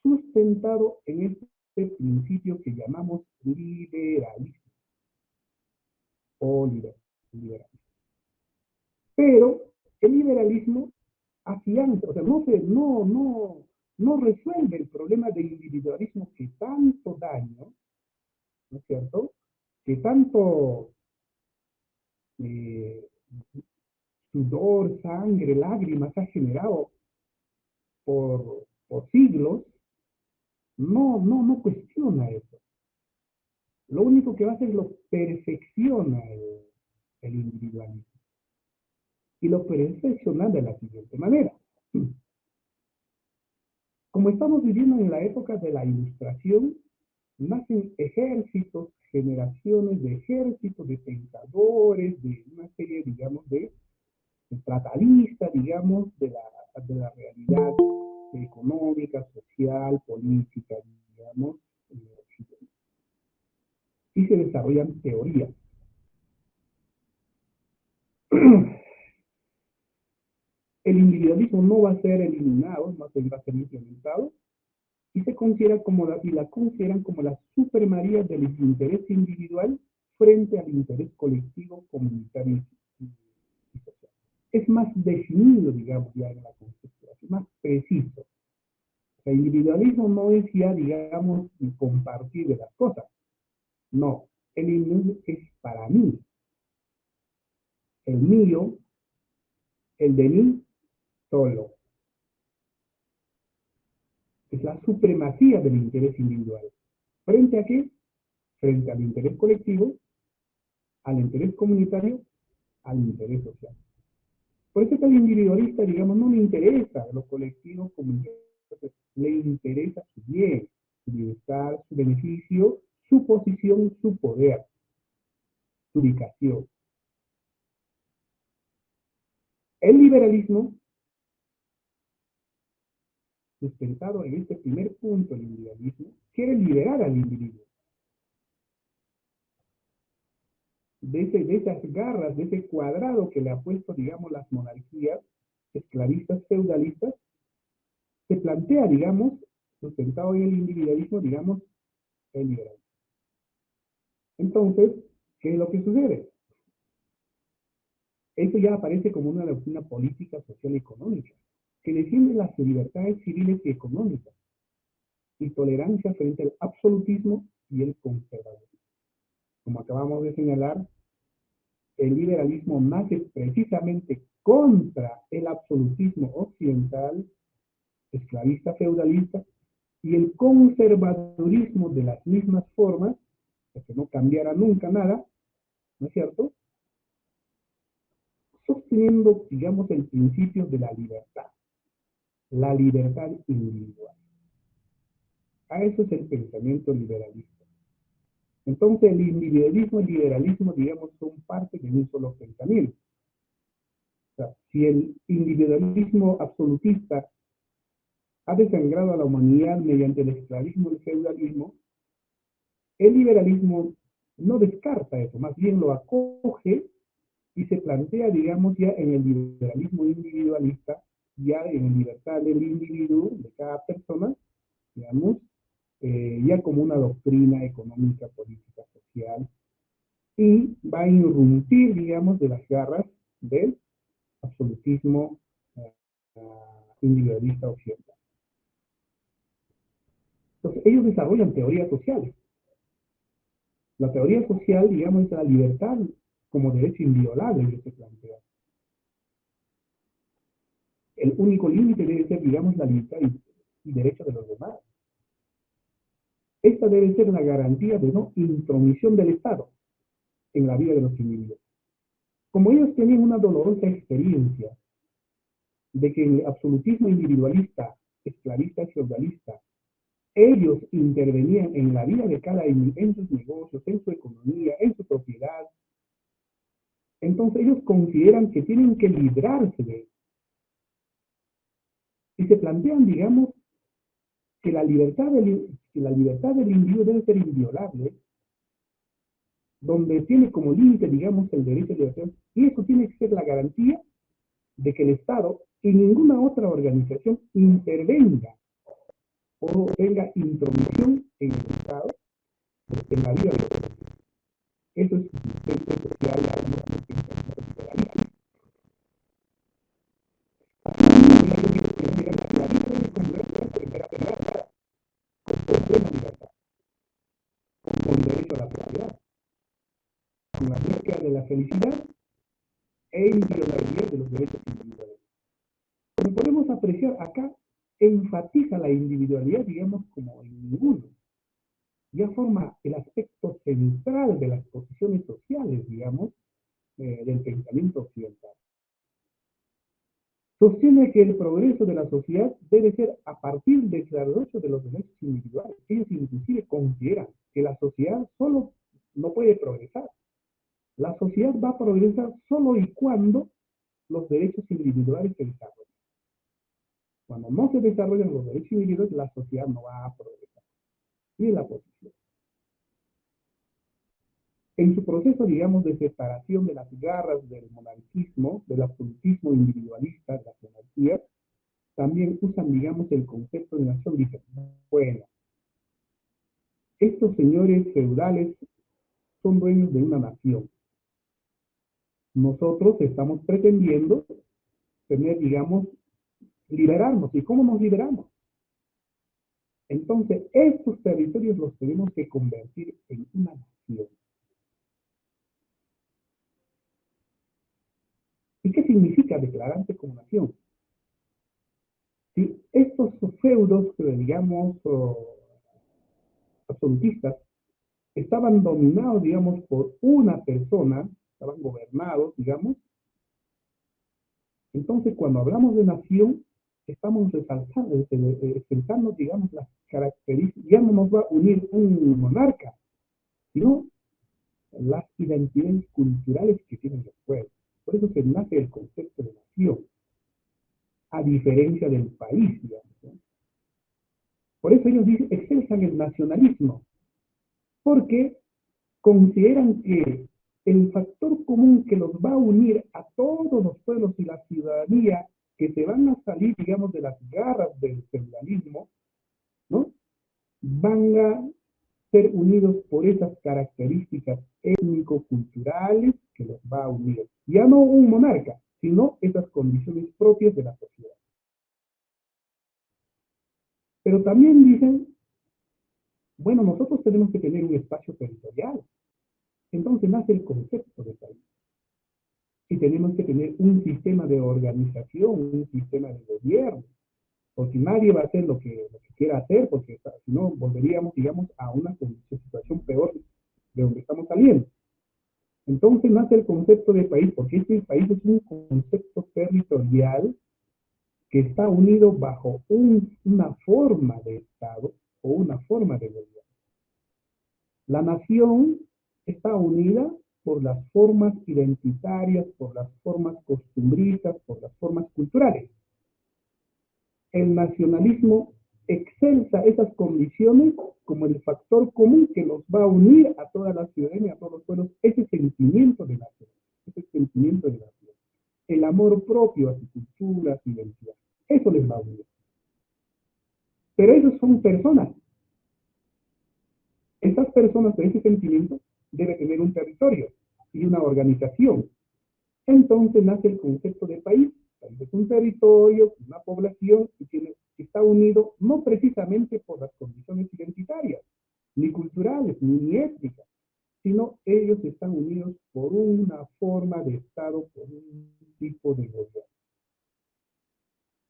sustentado en este principio que llamamos liberalismo o liberalismo. Pero el liberalismo afianza, o sea, no resuelve el problema del individualismo que tanto daño, ¿no es cierto?, que tanto eh, sudor, sangre, lágrimas ha generado por siglos, no cuestiona eso. Lo único que va a hacer es lo perfecciona el individualismo. Y lo perfecciona de la siguiente manera. Como estamos viviendo en la época de la ilustración, nacen ejércitos, generaciones de ejércitos, de pensadores, de una serie, digamos, de tratadistas, digamos, de la realidad económica, social, política, digamos, en el occidente. Y se desarrollan teorías. El individualismo no va a ser eliminado, más bien va a ser implementado, y se considera y la consideran como la supermaría del interés individual frente al interés colectivo, comunitario y social. Es más definido, digamos, ya en la concepción, es más preciso. El individualismo no es ya, digamos, compartir de las cosas. No, el individualismo es para mí, el mío, el de mí solo. Es la supremacía del interés individual. ¿Frente a qué? Frente al interés colectivo, al interés comunitario, al interés social. Por eso que al individualista, digamos, no le interesa lo colectivo comunitario, le interesa su bien, su bienestar, su beneficio, su posición, su poder, su ubicación. El liberalismo, sustentado en este primer punto, el individualismo, quiere liberar al individuo de esas garras, de ese cuadrado que le ha puesto, digamos, las monarquías esclavistas, feudalistas. Se plantea, digamos, sustentado en el individualismo, digamos, el liberalismo. Entonces, ¿qué es lo que sucede? Eso ya aparece como una doctrina política, social y económica, que defiende las libertades civiles y económicas y tolerancia frente al absolutismo y el conservadurismo. Como acabamos de señalar, el liberalismo nace precisamente contra el absolutismo occidental, esclavista, feudalista, y el conservadurismo de las mismas formas, que no cambiara nunca nada, ¿no es cierto? Sosteniendo, digamos, el principio de la libertad individual. A eso es el pensamiento liberalista. Entonces, el individualismo y el liberalismo, digamos, son parte de un solo pensamiento. O sea, si el individualismo absolutista ha desangrado a la humanidad mediante el esclavismo y el feudalismo, el liberalismo no descarta eso, más bien lo acoge y se plantea, digamos, ya en el liberalismo individualista, ya en la libertad del individuo, de cada persona, digamos, ya como una doctrina económica, política, social, y va a irrumpir, digamos, de las garras del absolutismo individualista occidental. Entonces, ellos desarrollan teorías sociales. La teoría social, digamos, es la libertad como derecho inviolable que se plantea. El único límite debe ser, digamos, la libertad y derecho de los demás. Esta debe ser la garantía de no intromisión del Estado en la vida de los individuos. Como ellos tienen una dolorosa experiencia de que el absolutismo individualista, esclavista y feudalista, ellos intervenían en la vida de cada en sus negocios, en su economía, en su propiedad. Entonces ellos consideran que tienen que librarse de eso. Y se plantean, digamos, que la libertad del individuo debe ser inviolable, donde tiene como límite, digamos, el derecho de libertad, y eso tiene que ser la garantía de que el Estado y ninguna otra organización intervenga o tenga intromisión en el Estado, en la vida de los demás. Eso es el social, la vida debe con plena libertad, con derecho a la propiedad. felicidad e inviolabilidad de los derechos individuales. Como podemos apreciar acá, enfatiza la individualidad, digamos, como en ninguno. Ya forma el aspecto central de las posiciones sociales, digamos, del pensamiento occidental. Sostiene que el progreso de la sociedad debe ser a partir del desarrollo de los derechos individuales. Ellos inclusive consideran que la sociedad solo no puede progresar. La sociedad va a progresar solo y cuando los derechos individuales se desarrollan. Cuando no se desarrollan los derechos individuales, la sociedad no va a progresar. Y la posición. En su proceso, digamos, de separación de las garras del monarquismo, del absolutismo individualista, de las monarquías, también usan, digamos, el concepto de nación. Dicen, bueno, estos señores feudales son dueños de una nación. Nosotros estamos pretendiendo tener, digamos, liberarnos. ¿Y cómo nos liberamos? Entonces, estos territorios los tenemos que convertir en una nación. ¿Y qué significa declararse como nación? Si estos feudos, digamos, absolutistas, estaban dominados, digamos, por una persona, estaban gobernados, digamos, entonces cuando hablamos de nación, estamos resaltando, digamos, las características, ya no nos va a unir un monarca, sino las identidades culturales que tienen los pueblos. Por eso se nace el concepto de nación, a diferencia del país, digamos, ¿no? Por eso ellos dicen, excelsan el nacionalismo, porque consideran que el factor común que los va a unir a todos los pueblos y la ciudadanía que se van a salir, digamos, de las garras del feudalismo, ¿no? Van a ser unidos por esas características étnico-culturales que los va a unir. Ya no un monarca, sino esas condiciones propias de la sociedad. Pero también dicen, bueno, nosotros tenemos que tener un espacio territorial. Entonces nace el concepto de país. Y tenemos que tener un sistema de organización, un sistema de gobierno, porque nadie va a hacer lo que quiera hacer, porque si no volveríamos, digamos, a una situación peor de donde estamos saliendo. Entonces nace el concepto de país, porque este país es un concepto territorial que está unido bajo una forma de Estado o una forma de gobierno. La nación está unida por las formas identitarias, por las formas costumbristas, por las formas culturales. El nacionalismo excelsa esas condiciones como el factor común que nos va a unir a toda la ciudadanía, a todos los pueblos, ese sentimiento de nación, ese sentimiento de nación, el amor propio a su cultura, a su identidad, eso les va a unir. Pero ellos son personas. Estas personas de ese sentimiento deben tener un territorio y una organización. Entonces nace el concepto de país. Es un territorio, una población que está unido no precisamente por las condiciones identitarias, ni culturales, ni étnicas, sino ellos están unidos por una forma de Estado, por un tipo de gobierno.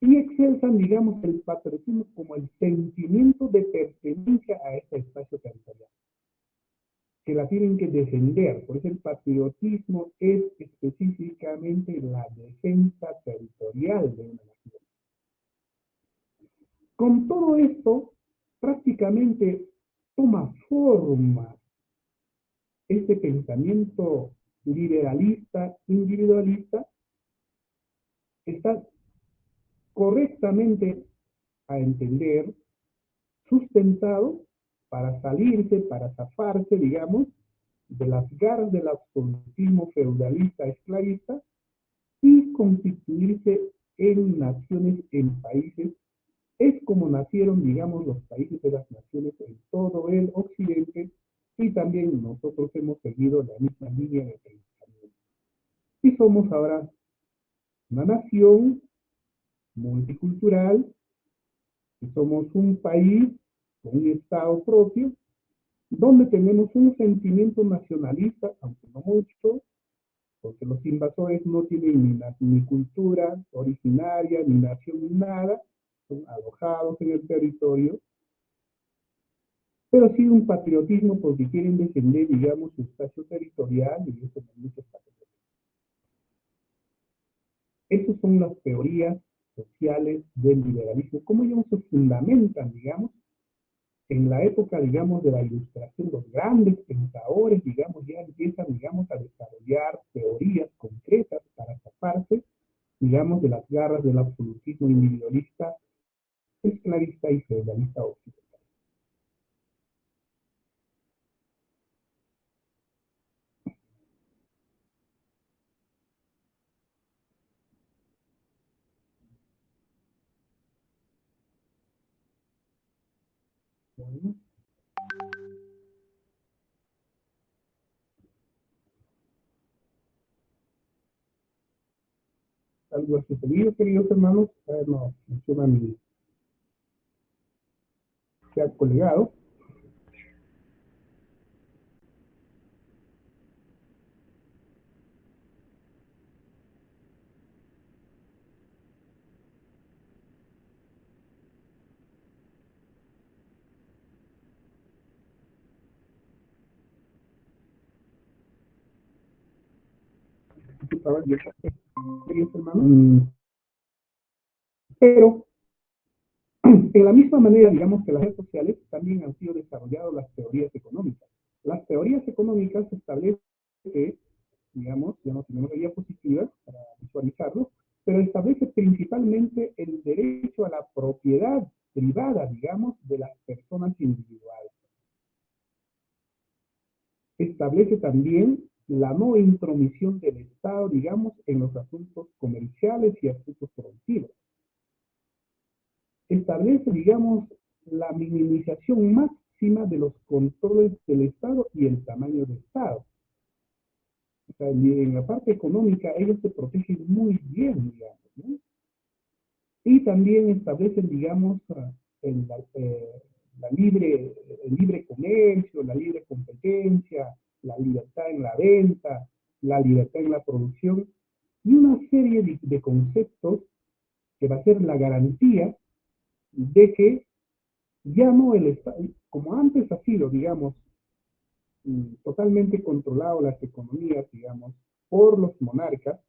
Y excelsan, digamos, el patriotismo como el sentimiento de pertenencia a este espacio territorial, que la tienen que defender. Por eso el patriotismo es específicamente la defensa territorial de una nación. Con todo esto, prácticamente toma forma este pensamiento liberalista, individualista, está correctamente a entender, sustentado para salirse, para zafarse, digamos, de las garras del absolutismo feudalista esclavista y constituirse en naciones, en países. Es como nacieron, digamos, los países de las naciones en todo el occidente y también nosotros hemos seguido la misma línea de pensamiento. Y somos ahora una nación multicultural, y somos un país con un Estado propio, donde tenemos un sentimiento nacionalista, aunque no mucho, porque los invasores no tienen ni cultura originaria, ni nación, ni nada, son alojados en el territorio, pero sí un patriotismo porque quieren defender, digamos, su espacio territorial y eso en muchos casos. Esas son las teorías sociales del liberalismo, cómo ellos se fundamentan, digamos, en la época, digamos, de la ilustración, los grandes pensadores, digamos, ya empiezan, digamos, a desarrollar teorías concretas para zafarse, digamos, de las garras del absolutismo individualista, esclavista y feudalista occidental. Bueno, algo ha sucedido, queridos hermanos, no, menciona mi, se ha colgado. Queridos hermanos, pero en la misma manera, digamos que las redes sociales también han sido desarrolladas las teorías económicas. Las teorías económicas establecen que, digamos, ya no tenemos la diapositiva para visualizarlo, pero establece principalmente el derecho a la propiedad privada, digamos, de las personas individuales. Establece también la no intromisión del Estado, digamos, en los asuntos comerciales y asuntos productivos. Establece, digamos, la minimización máxima de los controles del Estado y el tamaño del Estado. O sea, en la parte económica ellos se protegen muy bien, digamos, ¿no? Y también establecen, digamos, el, la libre, el libre comercio, la libre competencia, la libertad en la venta, la libertad en la producción y una serie de conceptos que va a ser la garantía de que ya no el Estado, como antes ha sido, digamos, totalmente controlado las economías, digamos, por los monarcas,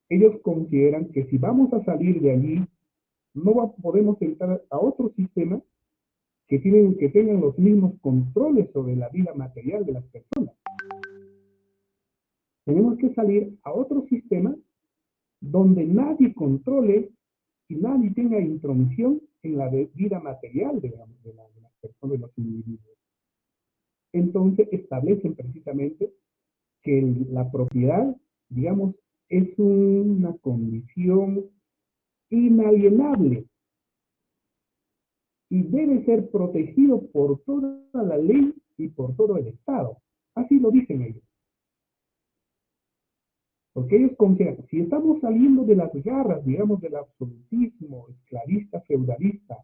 ellos consideran que si vamos a salir de allí, no podemos entrar a otro sistema que tengan los mismos controles sobre la vida material de las personas. Tenemos que salir a otro sistema donde nadie controle y nadie tenga intromisión en la vida material de las personas, de los individuos. Entonces establecen precisamente que la propiedad, digamos, es una condición inalienable y debe ser protegido por toda la ley y por todo el Estado. Así lo dicen ellos. Porque ellos consideran, si estamos saliendo de las garras, digamos, del absolutismo esclavista, feudalista,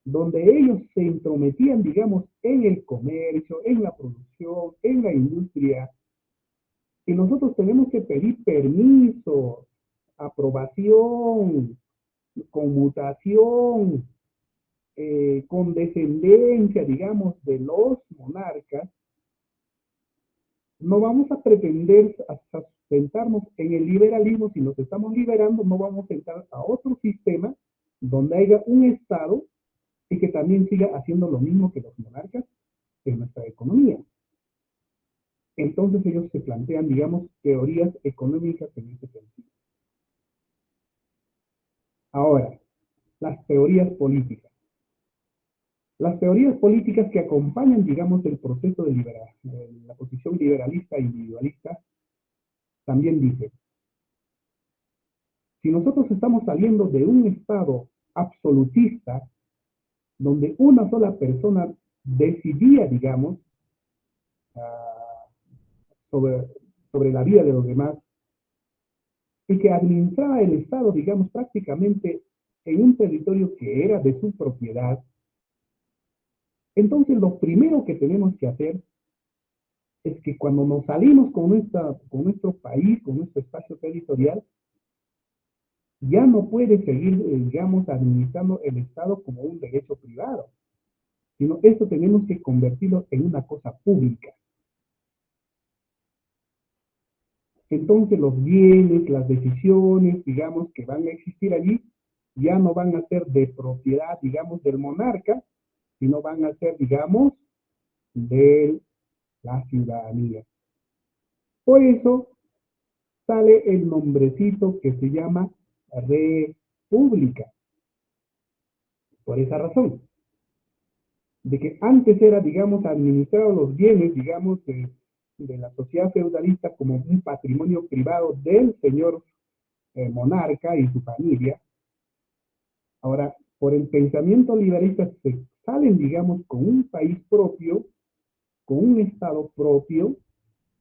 donde ellos se intrometían, digamos, en el comercio, en la producción, en la industria, y nosotros tenemos que pedir permiso, aprobación, conmutación, condescendencia, digamos, de los monarcas, no vamos a pretender hasta sentarnos en el liberalismo, si nos estamos liberando, no vamos a entrar a otro sistema donde haya un Estado y que también siga haciendo lo mismo que los monarcas en nuestra economía. Entonces ellos se plantean, digamos, teorías económicas en ese sentido. Ahora, las teorías políticas. Las teorías políticas que acompañan, digamos, el proceso de la posición liberalista e individualista, también dicen, si nosotros estamos saliendo de un estado absolutista, donde una sola persona decidía, digamos, uh, sobre, sobre la vida de los demás, y que administraba el Estado, digamos, prácticamente en un territorio que era de su propiedad, entonces lo primero que tenemos que hacer es que cuando nos salimos con nuestro país, con nuestro espacio territorial, ya no puede seguir, digamos, administrando el Estado como un derecho privado, sino esto tenemos que convertirlo en una cosa pública. Entonces los bienes, las decisiones, digamos, que van a existir allí, ya no van a ser de propiedad, digamos, del monarca, sino van a ser, digamos, de la ciudadanía. Por eso sale el nombrecito que se llama república, por esa razón, de que antes era, digamos, administrar los bienes, digamos, de la sociedad feudalista como un patrimonio privado del señor monarca y su familia. Ahora, por el pensamiento liberalista se salen, digamos, con un país propio, con un estado propio,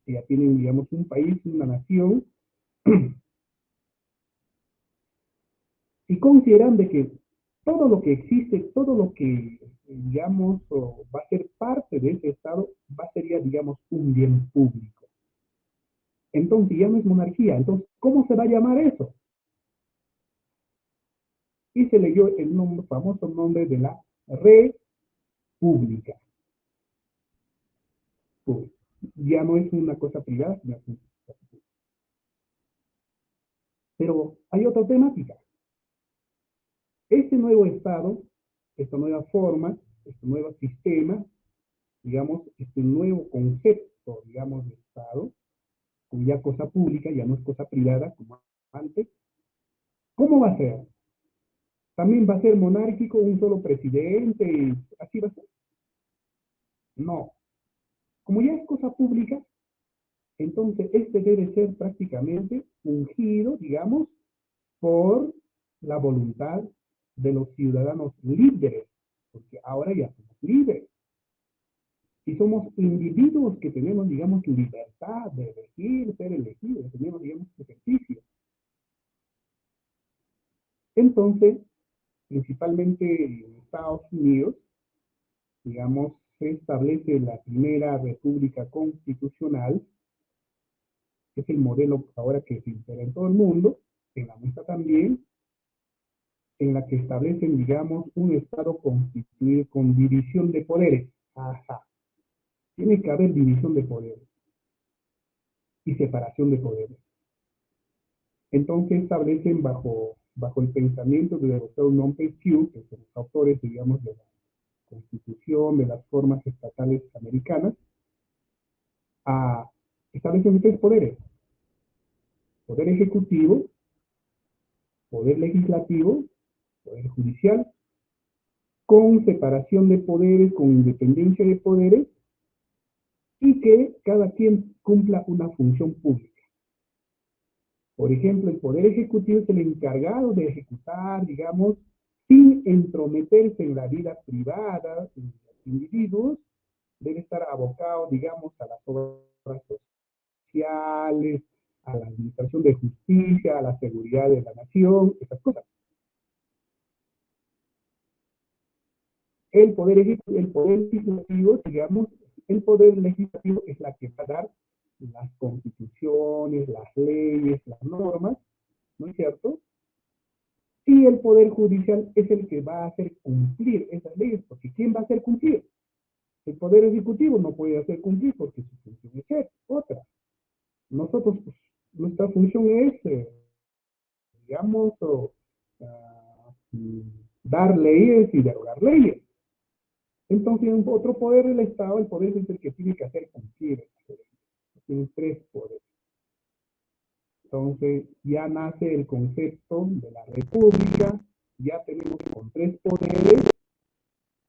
que ya tienen, digamos, un país, una nación, y consideran de que todo lo que existe, todo lo que, digamos, va a ser parte de ese estado, va a ser ya, digamos, un bien público. Entonces ya no es monarquía. Entonces, ¿cómo se va a llamar eso? Y se leyó el nombre, famoso nombre de la república. Pues, ya no es una cosa privada, sino es una cosa pública. Pero hay otra temática. Este nuevo Estado, esta nueva forma, este nuevo sistema, digamos, este nuevo concepto, digamos, de Estado, como ya cosa pública, ya no es cosa privada como antes, ¿cómo va a ser? ¿También va a ser monárquico, un solo presidente, y así va a ser? No. Como ya es cosa pública, entonces este debe ser prácticamente ungido, digamos, por la voluntad de los ciudadanos libres, porque ahora ya somos libres. Y somos individuos que tenemos, digamos, libertad de elegir, ser elegidos, tenemos, digamos, ejercicio. Entonces, principalmente en Estados Unidos, digamos, se establece la primera república constitucional, que es el modelo ahora que se impera en todo el mundo, en la nuestra también, en la que establecen, digamos, un Estado constituido con división de poderes. Ajá. Tiene que haber división de poderes y separación de poderes. Entonces establecen bajo el pensamiento de Rousseau Montesquieu, que son los autores, digamos, de la Constitución, de las formas estatales americanas, a, establecen tres poderes: poder ejecutivo, poder legislativo, poder judicial, con separación de poderes, con independencia de poderes, y que cada quien cumpla una función pública. Por ejemplo, el poder ejecutivo es el encargado de ejecutar, digamos, sin entrometerse en la vida privada de los individuos, debe estar abocado, digamos, a las obras sociales, a la administración de justicia, a la seguridad de la nación, esas cosas. El poder legislativo, digamos, el poder legislativo es la que va a dar las constituciones, las leyes, las normas, ¿no es cierto? Y el poder judicial es el que va a hacer cumplir esas leyes, porque ¿quién va a hacer cumplir? El poder ejecutivo no puede hacer cumplir porque su función es ser otra. Nosotros, pues, nuestra función es, digamos, dar leyes y derogar leyes. Entonces, otro poder del Estado, el poder es el que tiene que hacer cumplir. Tiene tres poderes. Entonces, ya nace el concepto de la república, ya tenemos con tres poderes,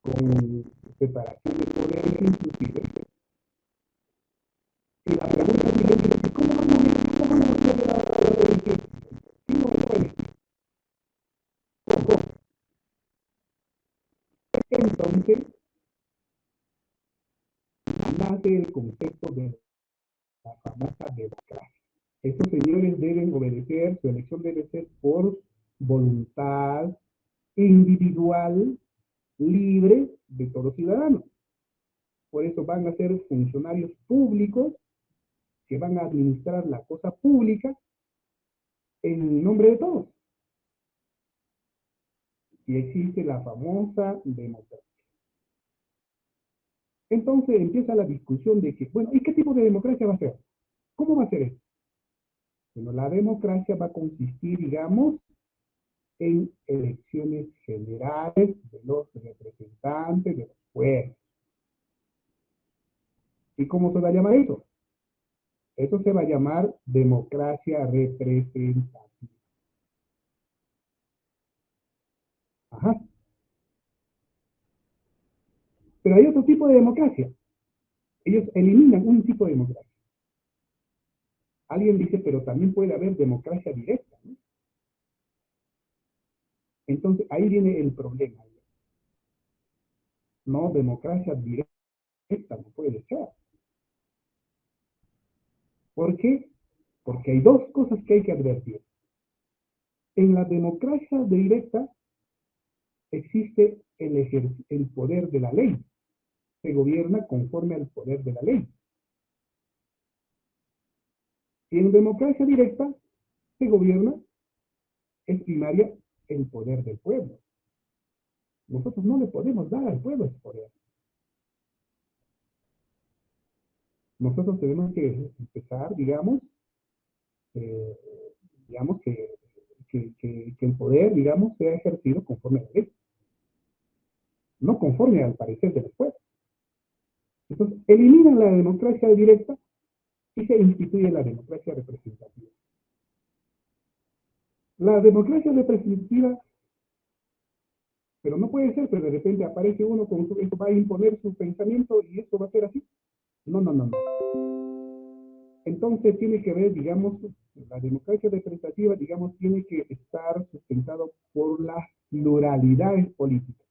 con separación de poderes inclusive. Y la pregunta siguiente es, ¿cómo vamos a hacer la elección? ¿Quién no lo puede? ¿Cómo? Entonces, nace el concepto de la famosa democracia. Estos señores deben obedecer, su elección debe ser por voluntad individual, libre de todo ciudadano. Por eso van a ser funcionarios públicos que van a administrar la cosa pública en nombre de todos. Y existe la famosa democracia. Entonces empieza la discusión de que, bueno, ¿y qué tipo de democracia va a ser? ¿Cómo va a ser esto? Bueno, la democracia va a consistir, digamos, en elecciones generales de los representantes de los pueblos. ¿Y cómo se va a llamar eso? Eso se va a llamar democracia representativa. Ajá. Pero hay otro tipo de democracia. Ellos eliminan un tipo de democracia. Alguien dice, pero también puede haber democracia directa, ¿no? Entonces ahí viene el problema. No, democracia directa no puede ser. ¿Por qué? Porque hay dos cosas que hay que advertir. En la democracia directa existe el poder de la ley. Se gobierna conforme al poder de la ley. Y en democracia directa se gobierna, es primaria, el poder del pueblo. Nosotros no le podemos dar al pueblo ese poder. Nosotros tenemos que empezar, eh, digamos que el poder, digamos, sea ejercido conforme a la ley, no conforme al parecer del pueblo. Entonces, eliminan la democracia directa y se instituye la democracia representativa. La democracia representativa, pero no puede ser, pero de repente aparece uno con su, eso va a imponer su pensamiento y esto va a ser así. No, no, no, no. Entonces tiene que ver, digamos, la democracia representativa, digamos, tiene que estar sustentado por las pluralidades políticas.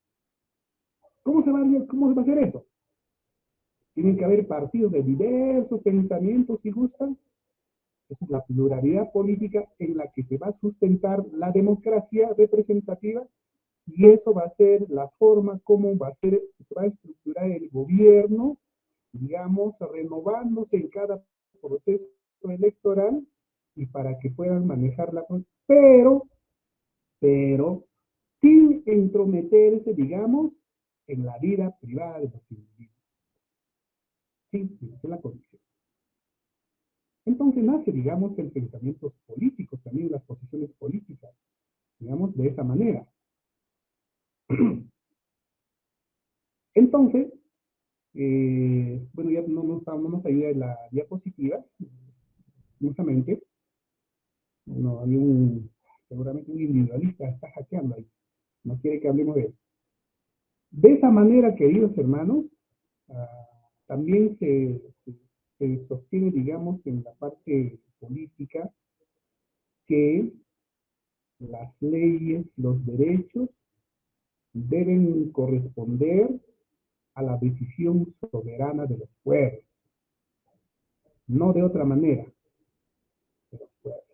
¿Cómo se va a hacer eso? Tienen que haber partidos de diversos pensamientos y gustan. Esa es la pluralidad política en la que se va a sustentar la democracia representativa y eso va a ser la forma como se va a estructurar el gobierno, digamos, renovándose en cada proceso electoral y para que puedan manejar la cosa, pero sin entrometerse, digamos, en la vida privada de los individuos. Sí, esa es la condición. Entonces nace, digamos, el pensamiento político, también las posiciones políticas, digamos, de esa manera. Entonces, bueno, ya no nos ayuda en la diapositiva, justamente, no, seguramente un individualista está hackeando ahí, no quiere que hablemos de eso. De esa manera, queridos hermanos, ah, también se sostiene, digamos, en la parte política que las leyes, los derechos deben corresponder a la decisión soberana de los pueblos, no de otra manera, de los pueblos.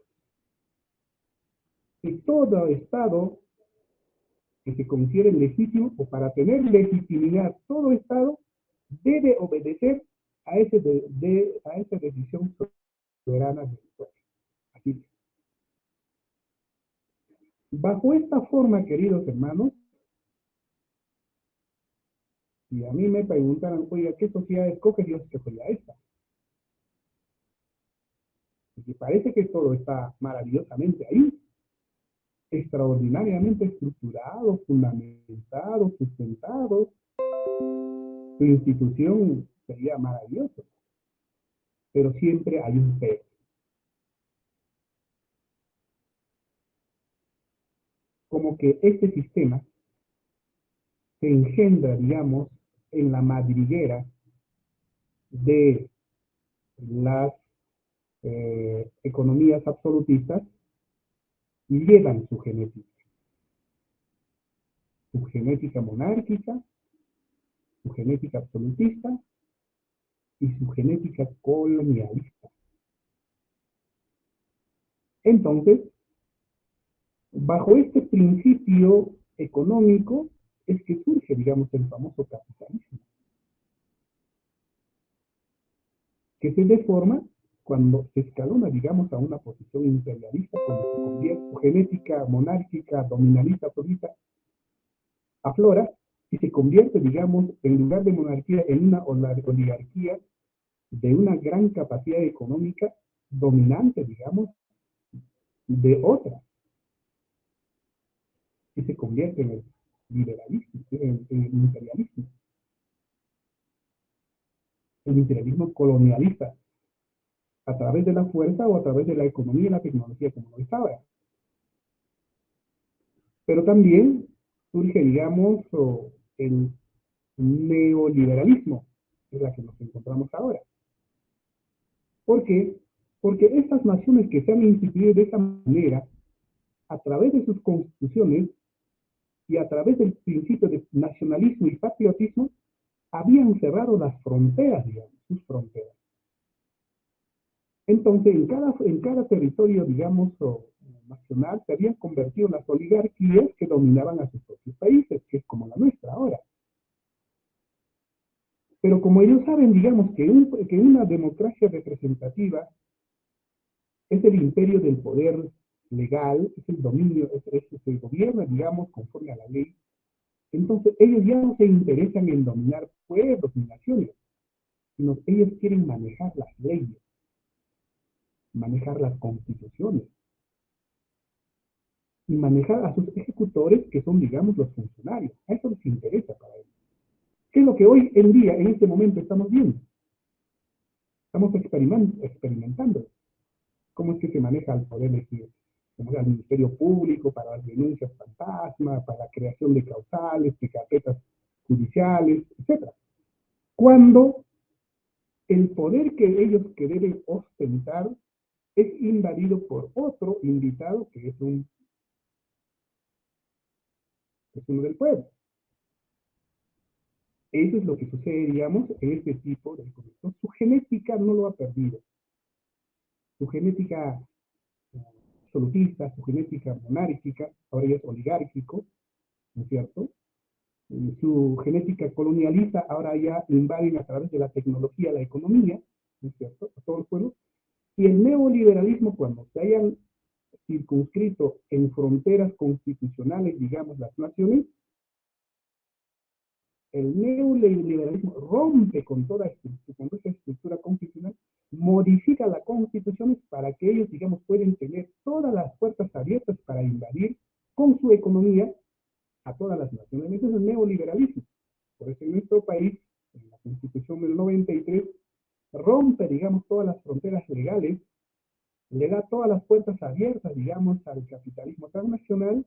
Y todo Estado que se considere legítimo o para tener legitimidad, todo Estado debe obedecer a esa decisión soberana del pueblo. Así. Bajo esta forma, queridos hermanos, si a mí me preguntaran, oiga, ¿qué sociedad escoge? Yo escogería esta. Porque parece que todo está maravillosamente ahí, extraordinariamente estructurado, fundamentado, sustentado. Su institución sería maravillosa, pero siempre hay un pero. Como que este sistema se engendra, digamos, en la madriguera de las economías absolutistas y llevan su genética monárquica, su genética absolutista y su genética colonialista. Entonces, bajo este principio económico es que surge, digamos, el famoso capitalismo. que se deforma cuando se escalona, digamos, a una posición imperialista, cuando se convierte su genética monárquica, dominalista, absoluta, aflora y se convierte, digamos, en lugar de monarquía, en una oligarquía de una gran capacidad económica dominante, digamos, de otra, y se convierte en el liberalismo, en el imperialismo. El imperialismo colonialista, a través de la fuerza o a través de la economía y la tecnología, como lo es ahora. Pero también surge, digamos, el neoliberalismo, en la que nos encontramos ahora. ¿Por qué? Porque estas naciones que se han instituido de esa manera, a través de sus constituciones y a través del principio de nacionalismo y patriotismo, habían cerrado las fronteras, digamos, sus fronteras. Entonces, en cada territorio, digamos, nacional, se habían convertido en las oligarquías que dominaban a sus propios países, que es como la nuestra ahora. Pero como ellos saben, digamos, que una democracia representativa es el imperio del poder legal, es el dominio, es el gobierno, digamos, conforme a la ley, entonces ellos ya no se interesan en dominar pueblos ni naciones, sino que ellos quieren manejar las leyes, manejar las constituciones y manejar a sus ejecutores, que son, digamos, los funcionarios. A eso les interesa para ellos. ¿Qué es lo que hoy en día, en este momento, estamos viendo? Estamos experimentando cómo es que se maneja el poder legislativo, como el Ministerio Público para las denuncias fantasma, para la creación de causales, de carpetas judiciales, etcétera. Cuando el poder que ellos que deben ostentar es invadido por otro invitado que es uno del pueblo. Eso es lo que sucede, digamos, en este tipo de conflictos. Su genética no lo ha perdido. Su genética absolutista, su genética monárquica, ahora ya es oligárquico, ¿no es cierto? Su genética colonialista ahora ya invaden a través de la tecnología la economía, ¿no es cierto? A todos los pueblos. Y el neoliberalismo, cuando se hayan circunscrito en fronteras constitucionales, digamos, las naciones, el neoliberalismo rompe con esa estructura constitucional, modifica las constituciones para que ellos, digamos, pueden tener todas las puertas abiertas para invadir con su economía a todas las naciones. Ese es el neoliberalismo. Por eso en nuestro país, en la Constitución del 93, rompe, digamos, todas las fronteras legales, le da todas las puertas abiertas, digamos, al capitalismo transnacional.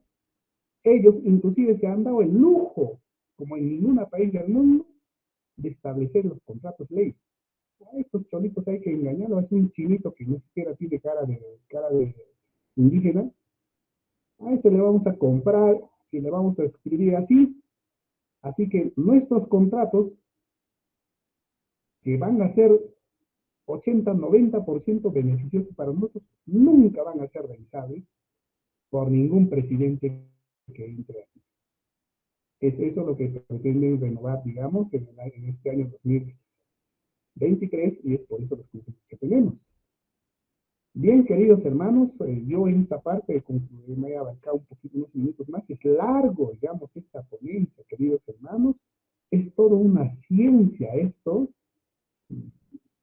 Ellos inclusive se han dado el lujo, como en ningún país del mundo, de establecer los contratos ley. A estos cholitos hay que engañarlos, es un chinito que no siquiera tiene cara de indígena, a este le vamos a comprar y le vamos a escribir así que nuestros contratos, que van a ser 80-90% beneficiosos para nosotros, nunca van a ser revisables por ningún presidente que entre aquí. Es eso lo que pretenden renovar, digamos, en este año 2023 y es por eso los conflictos que tenemos. Bien, queridos hermanos, yo en esta parte concluiré, me he abarcado un poquito, unos minutos más, es largo, digamos, esta ponencia, queridos hermanos, es toda una ciencia esto,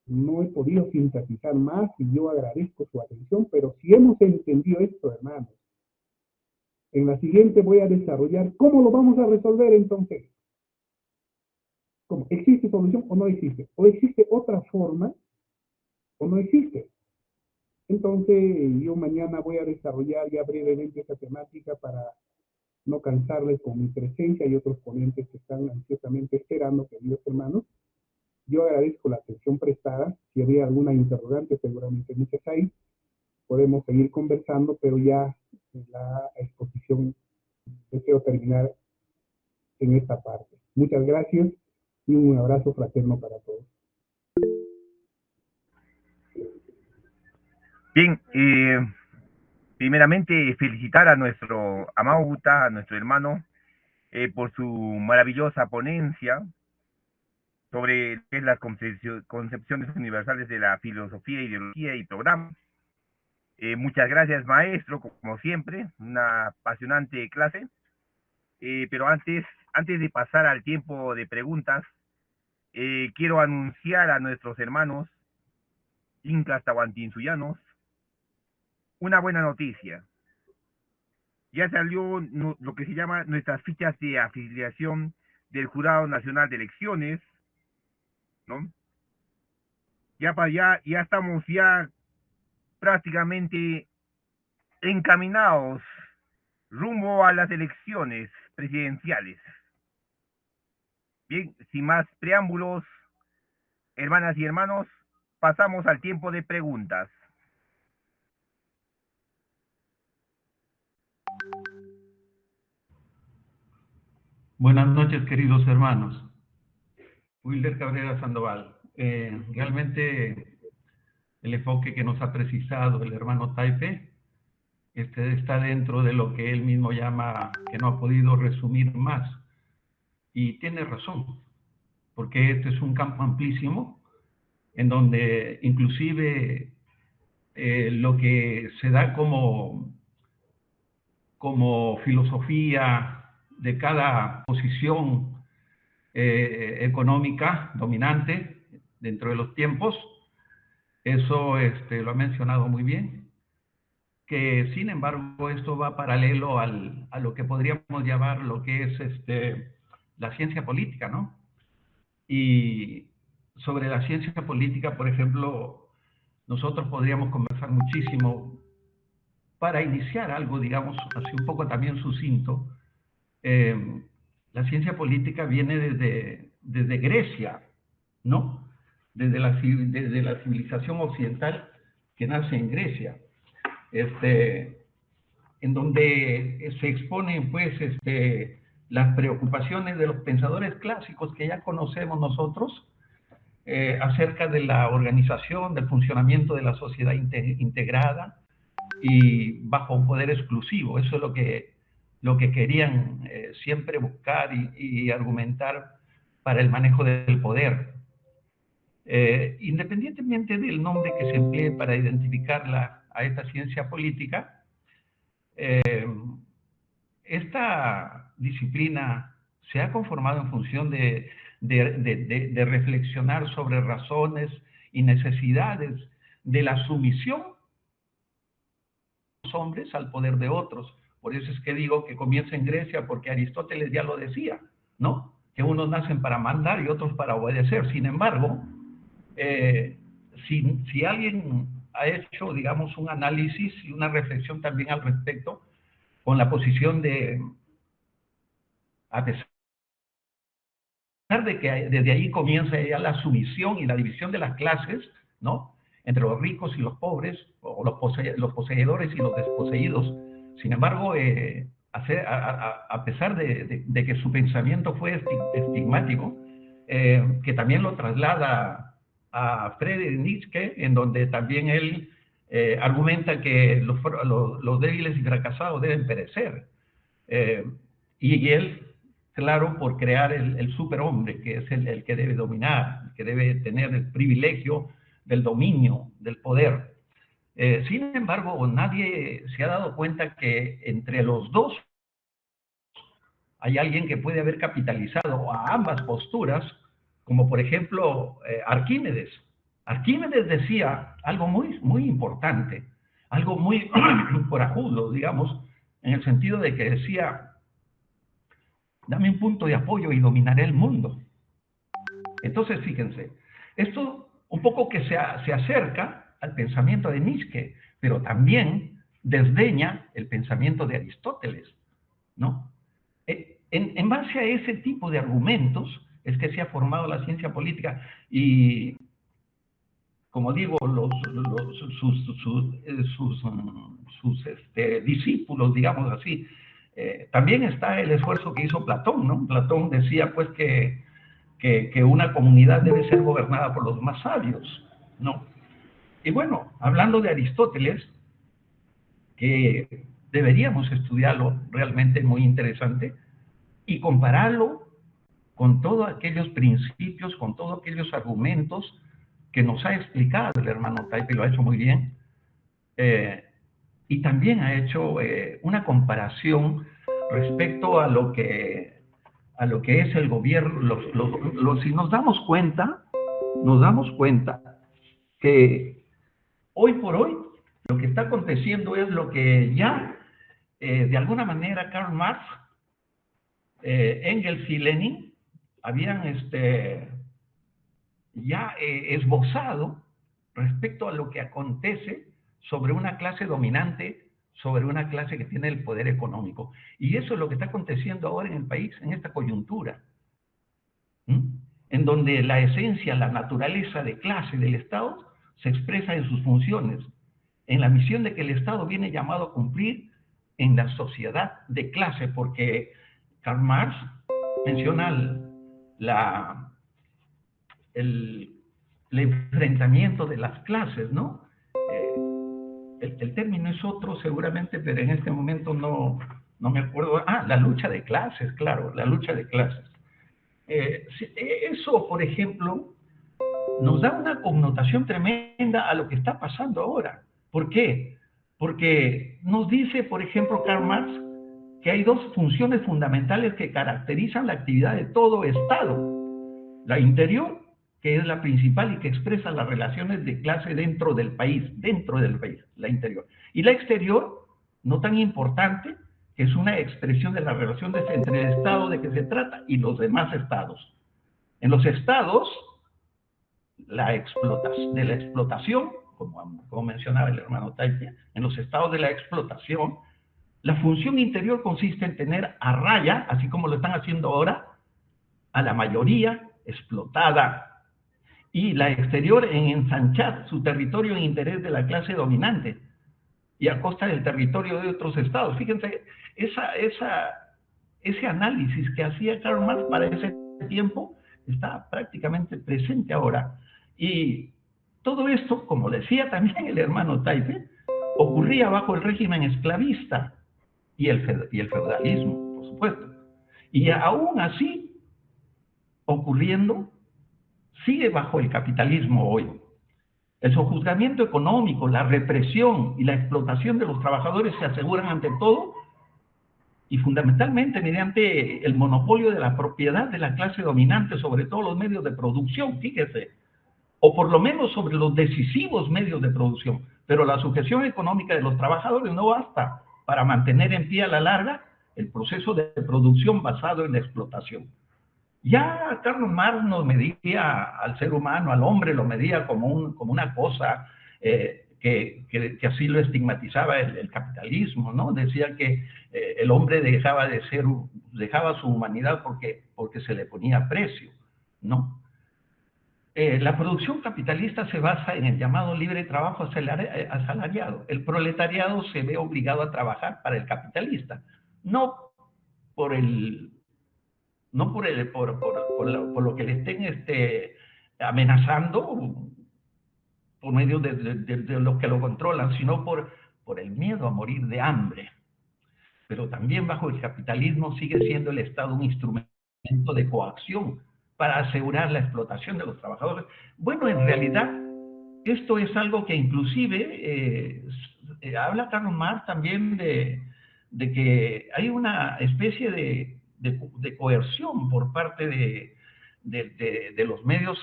no he podido sintetizar más y yo agradezco su atención, pero si hemos entendido esto, hermanos, en la siguiente voy a desarrollar cómo lo vamos a resolver entonces. ¿Cómo? ¿Existe solución o no existe? ¿O existe otra forma o no existe? Entonces yo mañana voy a desarrollar ya brevemente esta temática para no cansarles con mi presencia y otros ponentes que están ansiosamente esperando, queridos hermanos. Yo agradezco la atención prestada. Si había alguna interrogante, seguramente muchas hay. Podemos seguir conversando, pero ya en la exposición deseo terminar en esta parte. Muchas gracias y un abrazo fraterno para todos. Bien, primeramente felicitar a nuestro amado Buta, a nuestro hermano, por su maravillosa ponencia. sobre qué es las concepciones universales de la filosofía, ideología y programa. Muchas gracias, maestro, como siempre, una apasionante clase. Pero antes de pasar al tiempo de preguntas, quiero anunciar a nuestros hermanos incas tahuantinsuyanos una buena noticia. Ya salió lo que se llama nuestras fichas de afiliación del Jurado Nacional de Elecciones, ¿no? Ya estamos ya prácticamente encaminados rumbo a las elecciones presidenciales. Bien, sin más preámbulos, hermanas y hermanos, pasamos al tiempo de preguntas. Buenas noches, queridos hermanos. Wilder Cabrera Sandoval. Realmente el enfoque que nos ha precisado el hermano Taife está dentro de lo que él mismo llama que no ha podido resumir más. Y tiene razón, porque este es un campo amplísimo en donde inclusive lo que se da como filosofía de cada posición económica dominante dentro de los tiempos, eso lo ha mencionado muy bien, que sin embargo esto va paralelo a lo que podríamos llamar lo que es la ciencia política, ¿no? Y sobre la ciencia política, por ejemplo, nosotros podríamos conversar muchísimo para iniciar algo, digamos, así un poco también sucinto. La ciencia política viene desde Grecia, ¿no? Desde la civilización occidental que nace en Grecia, en donde se exponen, pues, las preocupaciones de los pensadores clásicos que ya conocemos nosotros, acerca de la organización, del funcionamiento de la sociedad integrada y bajo un poder exclusivo. Eso es lo que querían siempre buscar y argumentar para el manejo del poder. Independientemente del nombre que se emplee para identificarla a esta ciencia política, esta disciplina se ha conformado en función de reflexionar sobre razones y necesidades de la sumisión de los hombres al poder de otros. Por eso es que digo que comienza en Grecia, porque Aristóteles ya lo decía, ¿no? Que unos nacen para mandar y otros para obedecer. Sin embargo, si alguien ha hecho, digamos, un análisis y una reflexión también al respecto, con la posición a pesar de que desde ahí comienza ya la sumisión y la división de las clases, ¿no? Entre los ricos y los pobres, o los poseedores y los desposeídos. Sin embargo, a pesar de que su pensamiento fue estigmático, que también lo traslada a Friedrich Nietzsche, en donde también él argumenta que los débiles y fracasados deben perecer. Y él, claro, por crear el superhombre, que es el que debe dominar, el que debe tener el privilegio del dominio, del poder. Sin embargo, nadie se ha dado cuenta que entre los dos hay alguien que puede haber capitalizado a ambas posturas, como por ejemplo Arquímedes. Arquímedes decía algo muy, muy importante, algo muy corajudo, digamos, en el sentido de que decía: dame un punto de apoyo y dominaré el mundo. Entonces, fíjense, esto un poco que se acerca al pensamiento de Nietzsche, pero también desdeña el pensamiento de Aristóteles, ¿no? En base a ese tipo de argumentos es que se ha formado la ciencia política y, como digo, sus discípulos, digamos así. También está el esfuerzo que hizo Platón, ¿no? Platón decía, pues, que una comunidad debe ser gobernada por los más sabios, ¿no? Y bueno, hablando de Aristóteles, que deberíamos estudiarlo, realmente muy interesante, y compararlo con todos aquellos principios, con todos aquellos argumentos que nos ha explicado el hermano Taipe, lo ha hecho muy bien, y también ha hecho una comparación respecto a lo que es el gobierno. Si nos damos cuenta que hoy por hoy lo que está aconteciendo es lo que ya de alguna manera Karl Marx, Engels y Lenin habían ya esbozado respecto a lo que acontece sobre una clase dominante, sobre una clase que tiene el poder económico. Y eso es lo que está aconteciendo ahora en el país, en esta coyuntura, en donde la esencia, la naturaleza de clase del Estado se expresa en sus funciones, en la misión de que el Estado viene llamado a cumplir en la sociedad de clase, porque Karl Marx menciona el enfrentamiento de las clases, ¿no? El término es otro seguramente, pero en este momento no me acuerdo. La lucha de clases, claro, la lucha de clases. Eso, por ejemplo, nos da una connotación tremenda a lo que está pasando ahora. ¿Por qué? Porque nos dice, por ejemplo, Karl Marx, que hay dos funciones fundamentales que caracterizan la actividad de todo Estado. La interior, que es la principal y que expresa las relaciones de clase dentro del país, la interior. Y la exterior, no tan importante, que es una expresión de las relaciones entre el Estado de que se trata y los demás estados. En los estados, de la explotación, como mencionaba el hermano Taipe, en los estados de la explotación, la función interior consiste en tener a raya, así como lo están haciendo ahora, a la mayoría explotada, y la exterior en ensanchar su territorio en interés de la clase dominante y a costa del territorio de otros estados. Fíjense, ese análisis que hacía Karl Marx para ese tiempo está prácticamente presente ahora. Y todo esto, como decía también el hermano Taipe, ocurría bajo el régimen esclavista y el feudalismo, por supuesto. Y aún así, ocurriendo, sigue bajo el capitalismo hoy. El sojuzgamiento económico, la represión y la explotación de los trabajadores se aseguran ante todo y fundamentalmente mediante el monopolio de la propiedad de la clase dominante sobre todos los medios de producción, fíjese, o por lo menos sobre los decisivos medios de producción. Pero la sujeción económica de los trabajadores no basta para mantener en pie a la larga el proceso de producción basado en la explotación. Ya Karl Marx nos medía al ser humano, al hombre, lo medía como una cosa que así lo estigmatizaba el capitalismo, ¿no? Decía que el hombre dejaba su humanidad porque se le ponía precio, ¿no? La producción capitalista se basa en el llamado libre trabajo asalariado. El proletariado se ve obligado a trabajar para el capitalista, no por lo que le estén amenazando por medio de los que lo controlan, sino por el miedo a morir de hambre. Pero también bajo el capitalismo sigue siendo el Estado un instrumento de coacción para asegurar la explotación de los trabajadores. Bueno, en realidad, esto es algo que inclusive habla Karl Marx también de que hay una especie de coerción por parte de los medios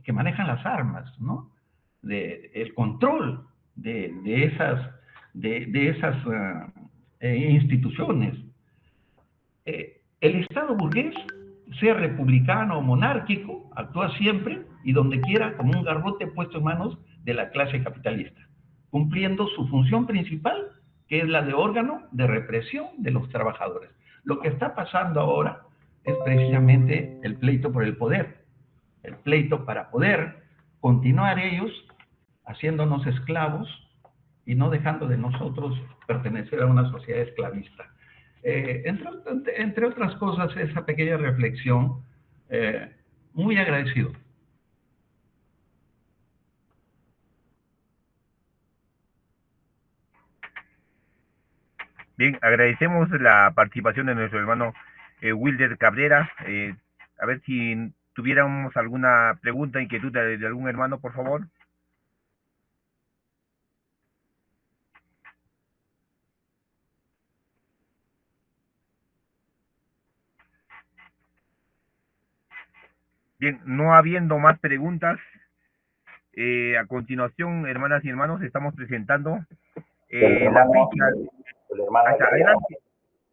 que manejan las armas, ¿no? El control de esas instituciones. El Estado burgués, sea republicano o monárquico, actúa siempre y donde quiera como un garrote puesto en manos de la clase capitalista, cumpliendo su función principal, que es la de órgano de represión de los trabajadores. Lo que está pasando ahora es precisamente el pleito por el poder, el pleito para poder continuar ellos haciéndonos esclavos y no dejando de nosotros pertenecer a una sociedad esclavista. Entre otras cosas, esa pequeña reflexión, muy agradecido. Bien, agradecemos la participación de nuestro hermano Wilder Cabrera. A ver si tuviéramos alguna pregunta, inquietud de algún hermano, por favor. Bien, no habiendo más preguntas, a continuación, hermanas y hermanos, estamos presentando la ficha. El hermano Hasta adelante.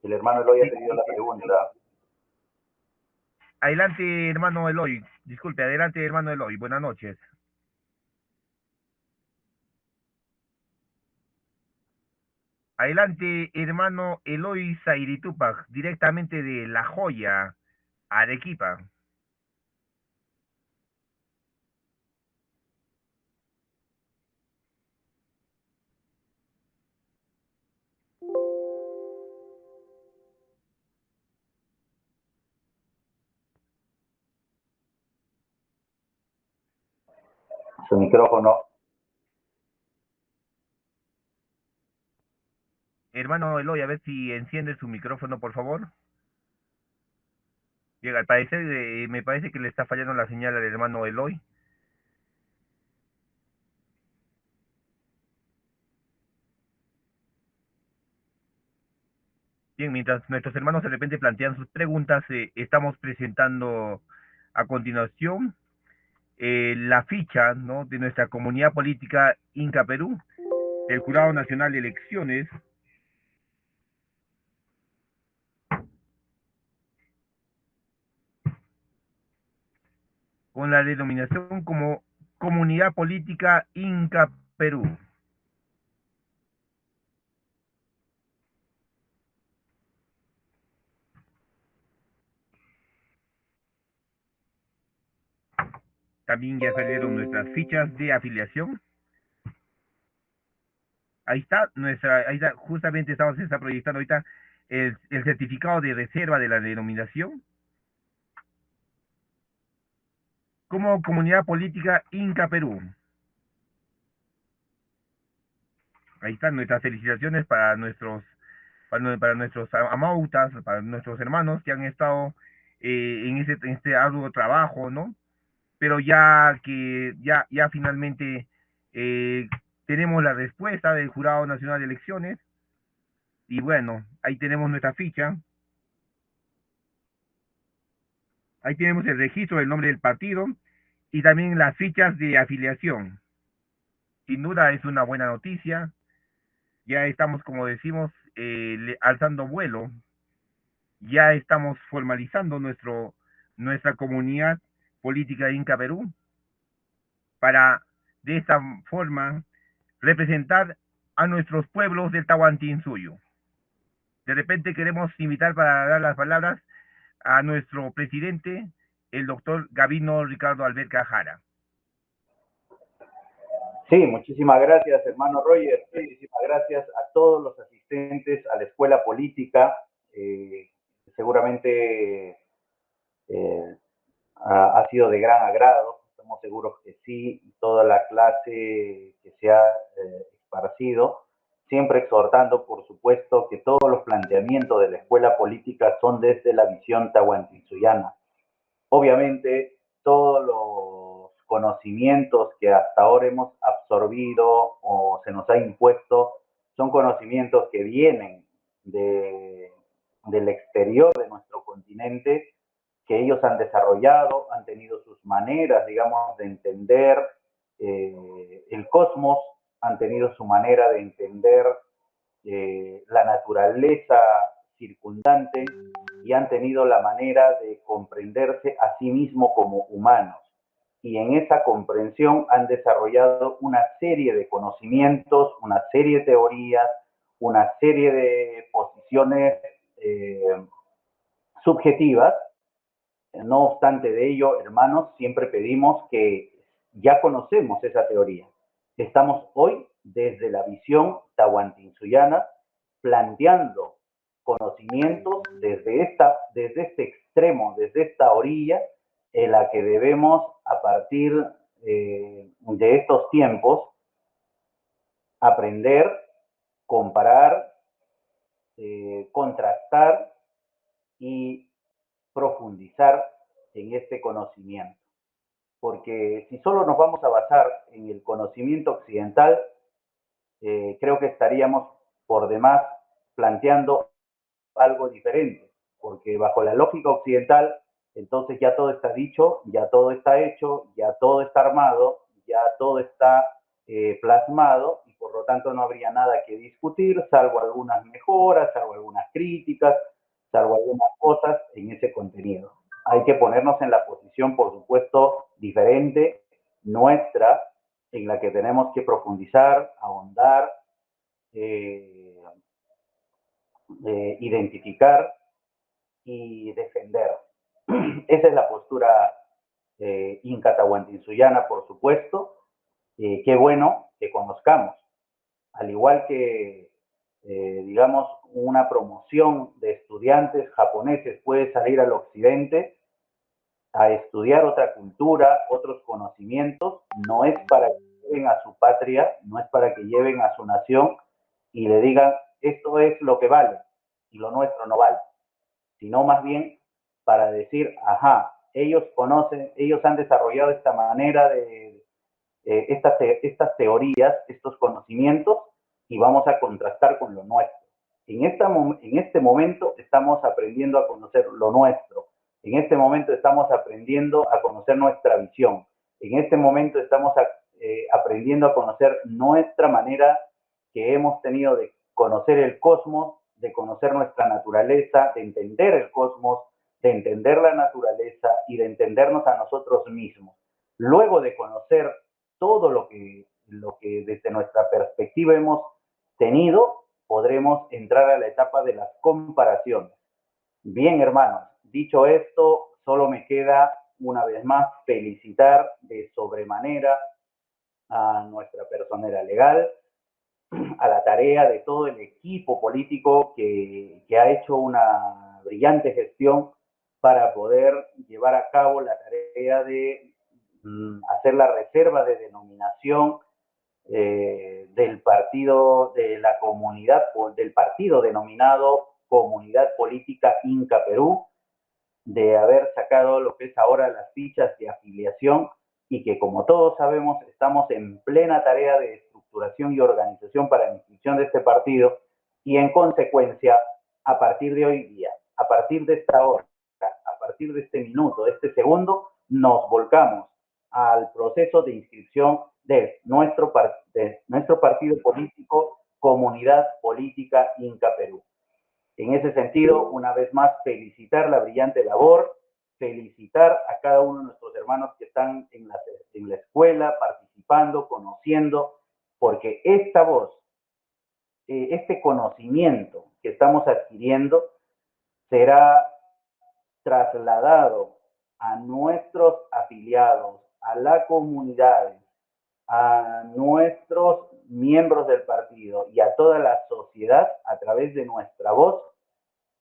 El hermano Eloy ha Sí, tenido la pregunta. adelante, hermano Eloy. Disculpe, adelante, hermano Eloy. Buenas noches. Adelante, hermano Eloy Zairi Tupac, directamente de La Joya, Arequipa. Su micrófono. Hermano Eloy, a ver si enciende su micrófono, por favor. Bien, al parecer, me parece que le está fallando la señal al hermano Eloy. Bien, mientras nuestros hermanos de repente plantean sus preguntas, estamos presentando a continuación la ficha, ¿no?, de nuestra comunidad política Inca Perú, del Jurado Nacional de Elecciones, con la denominación como Comunidad Política Inca Perú. También ya salieron nuestras fichas de afiliación. Ahí está, ahí está, justamente se está proyectando ahorita el certificado de reserva de la denominación como Comunidad Política Inca Perú. Ahí están nuestras felicitaciones para nuestros amautas, para nuestros hermanos que han estado en este arduo trabajo, ¿no? Pero ya finalmente eh, tenemos la respuesta del Jurado Nacional de Elecciones, y bueno, ahí tenemos nuestra ficha, ahí tenemos el registro del nombre del partido y también las fichas de afiliación. Sin duda es una buena noticia, ya estamos, como decimos, alzando vuelo, ya estamos formalizando nuestra comunidad política Inca Perú para de esta forma representar a nuestros pueblos del Tahuantinsuyo. De repente queremos invitar para dar las palabras a nuestro presidente, el doctor Gabino Ricardo Alberca Jara. Sí, muchísimas gracias, hermano Roger. Muchísimas gracias a todos los asistentes a la escuela política. Seguramente ha sido de gran agrado. Estamos seguros que sí. Toda la clase que se ha esparcido, siempre exhortando, por supuesto, que todos los planteamientos de la escuela política son desde la visión tahuantinsuyana. Obviamente, todos los conocimientos que hasta ahora hemos absorbido o se nos ha impuesto son conocimientos que vienen del exterior de nuestro continente, que ellos han desarrollado, han tenido sus maneras, digamos, de entender el cosmos, han tenido su manera de entender la naturaleza circundante y han tenido la manera de comprenderse a sí mismos como humanos. Y en esa comprensión han desarrollado una serie de conocimientos, una serie de teorías, una serie de posiciones subjetivas. No obstante de ello, hermanos, siempre pedimos que ya conocemos esa teoría. Estamos hoy desde la visión tahuantinsuyana planteando conocimientos desde este extremo, desde esta orilla en la que debemos, a partir de estos tiempos, aprender, comparar, contrastar y profundizar en este conocimiento. Porque si solo nos vamos a basar en el conocimiento occidental, creo que estaríamos por demás planteando algo diferente, porque bajo la lógica occidental, entonces ya todo está dicho, ya todo está hecho, ya todo está armado, ya todo está plasmado, y por lo tanto no habría nada que discutir, salvo algunas mejoras, salvo algunas críticas, salvo algunas cosas en ese contenido. Hay que ponernos en la posición, por supuesto, diferente, nuestra, en la que tenemos que profundizar, ahondar, identificar y defender. Esa es la postura inca tahuantinsuyana, por supuesto. Qué bueno que conozcamos, al igual que, digamos, una promoción de estudiantes japoneses puede salir al occidente a estudiar otra cultura, otros conocimientos, no es para que lleven a su patria, no es para que lleven a su nación y le digan, esto es lo que vale y lo nuestro no vale, sino más bien para decir, ajá, ellos conocen, ellos han desarrollado esta manera de estas teorías, estos conocimientos, y vamos a contrastar con lo nuestro. En este momento estamos aprendiendo a conocer lo nuestro. En este momento estamos aprendiendo a conocer nuestra visión. En este momento estamos aprendiendo a conocer nuestra manera que hemos tenido de conocer el cosmos, de conocer nuestra naturaleza, de entender el cosmos, de entender la naturaleza y de entendernos a nosotros mismos. Luego de conocer todo lo que desde nuestra perspectiva hemos tenido, podremos entrar a la etapa de las comparaciones. Bien, hermanos, dicho esto, solo me queda una vez más felicitar de sobremanera a nuestra personera legal, a la tarea de todo el equipo político que ha hecho una brillante gestión para poder llevar a cabo la tarea de hacer la reserva de denominación del partido, de la comunidad, del partido denominado Comunidad Política Inca Perú, de haber sacado lo que es ahora las fichas de afiliación y que, como todos sabemos, estamos en plena tarea de estructuración y organización para la inscripción de este partido, y en consecuencia, a partir de hoy día, a partir de esta hora, a partir de este minuto, de este segundo, nos volcamos al proceso de inscripción de nuestro partido político, Comunidad Política Inca Perú. En ese sentido, una vez más, felicitar la brillante labor, felicitar a cada uno de nuestros hermanos que están en la escuela, participando, conociendo, porque esta voz, este conocimiento que estamos adquiriendo será trasladado a nuestros afiliados, a la comunidad, a nuestros miembros del partido y a toda la sociedad a través de nuestra voz,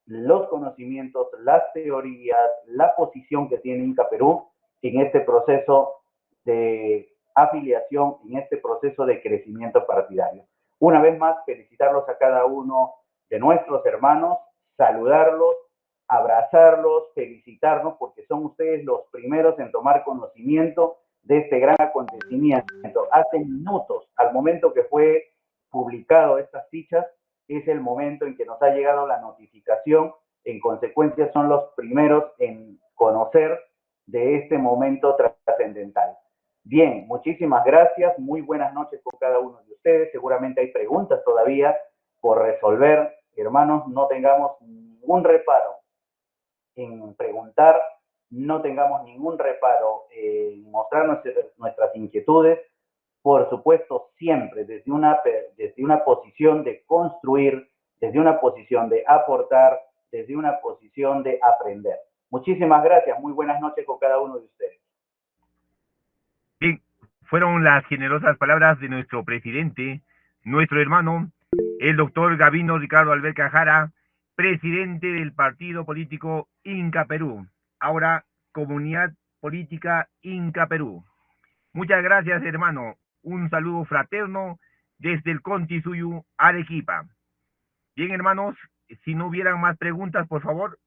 los conocimientos, las teorías, la posición que tiene Inca Perú en este proceso de afiliación, en este proceso de crecimiento partidario. Una vez más, felicitarlos a cada uno de nuestros hermanos, saludarlos, abrazarlos, felicitarnos, porque son ustedes los primeros en tomar conocimiento de este gran acontecimiento. Hace minutos, al momento que fue publicado estas fichas, es el momento en que nos ha llegado la notificación. En consecuencia, son los primeros en conocer de este momento trascendental. Bien, muchísimas gracias. Muy buenas noches con cada uno de ustedes. Seguramente hay preguntas todavía por resolver. Hermanos, no tengamos ningún reparo en preguntar, no tengamos ningún reparo en mostrar nuestras inquietudes. Por supuesto, siempre desde una posición de construir, desde una posición de aportar, desde una posición de aprender. Muchísimas gracias. Muy buenas noches con cada uno de ustedes. Bien, fueron las generosas palabras de nuestro presidente, nuestro hermano, el doctor Gavino Ricardo Alberca Jara, presidente del partido político Inca Perú, ahora Comunidad Política Inca Perú. Muchas gracias, hermano. Un saludo fraterno desde el Contisuyu, Arequipa. Bien, hermanos, si no hubieran más preguntas, por favor.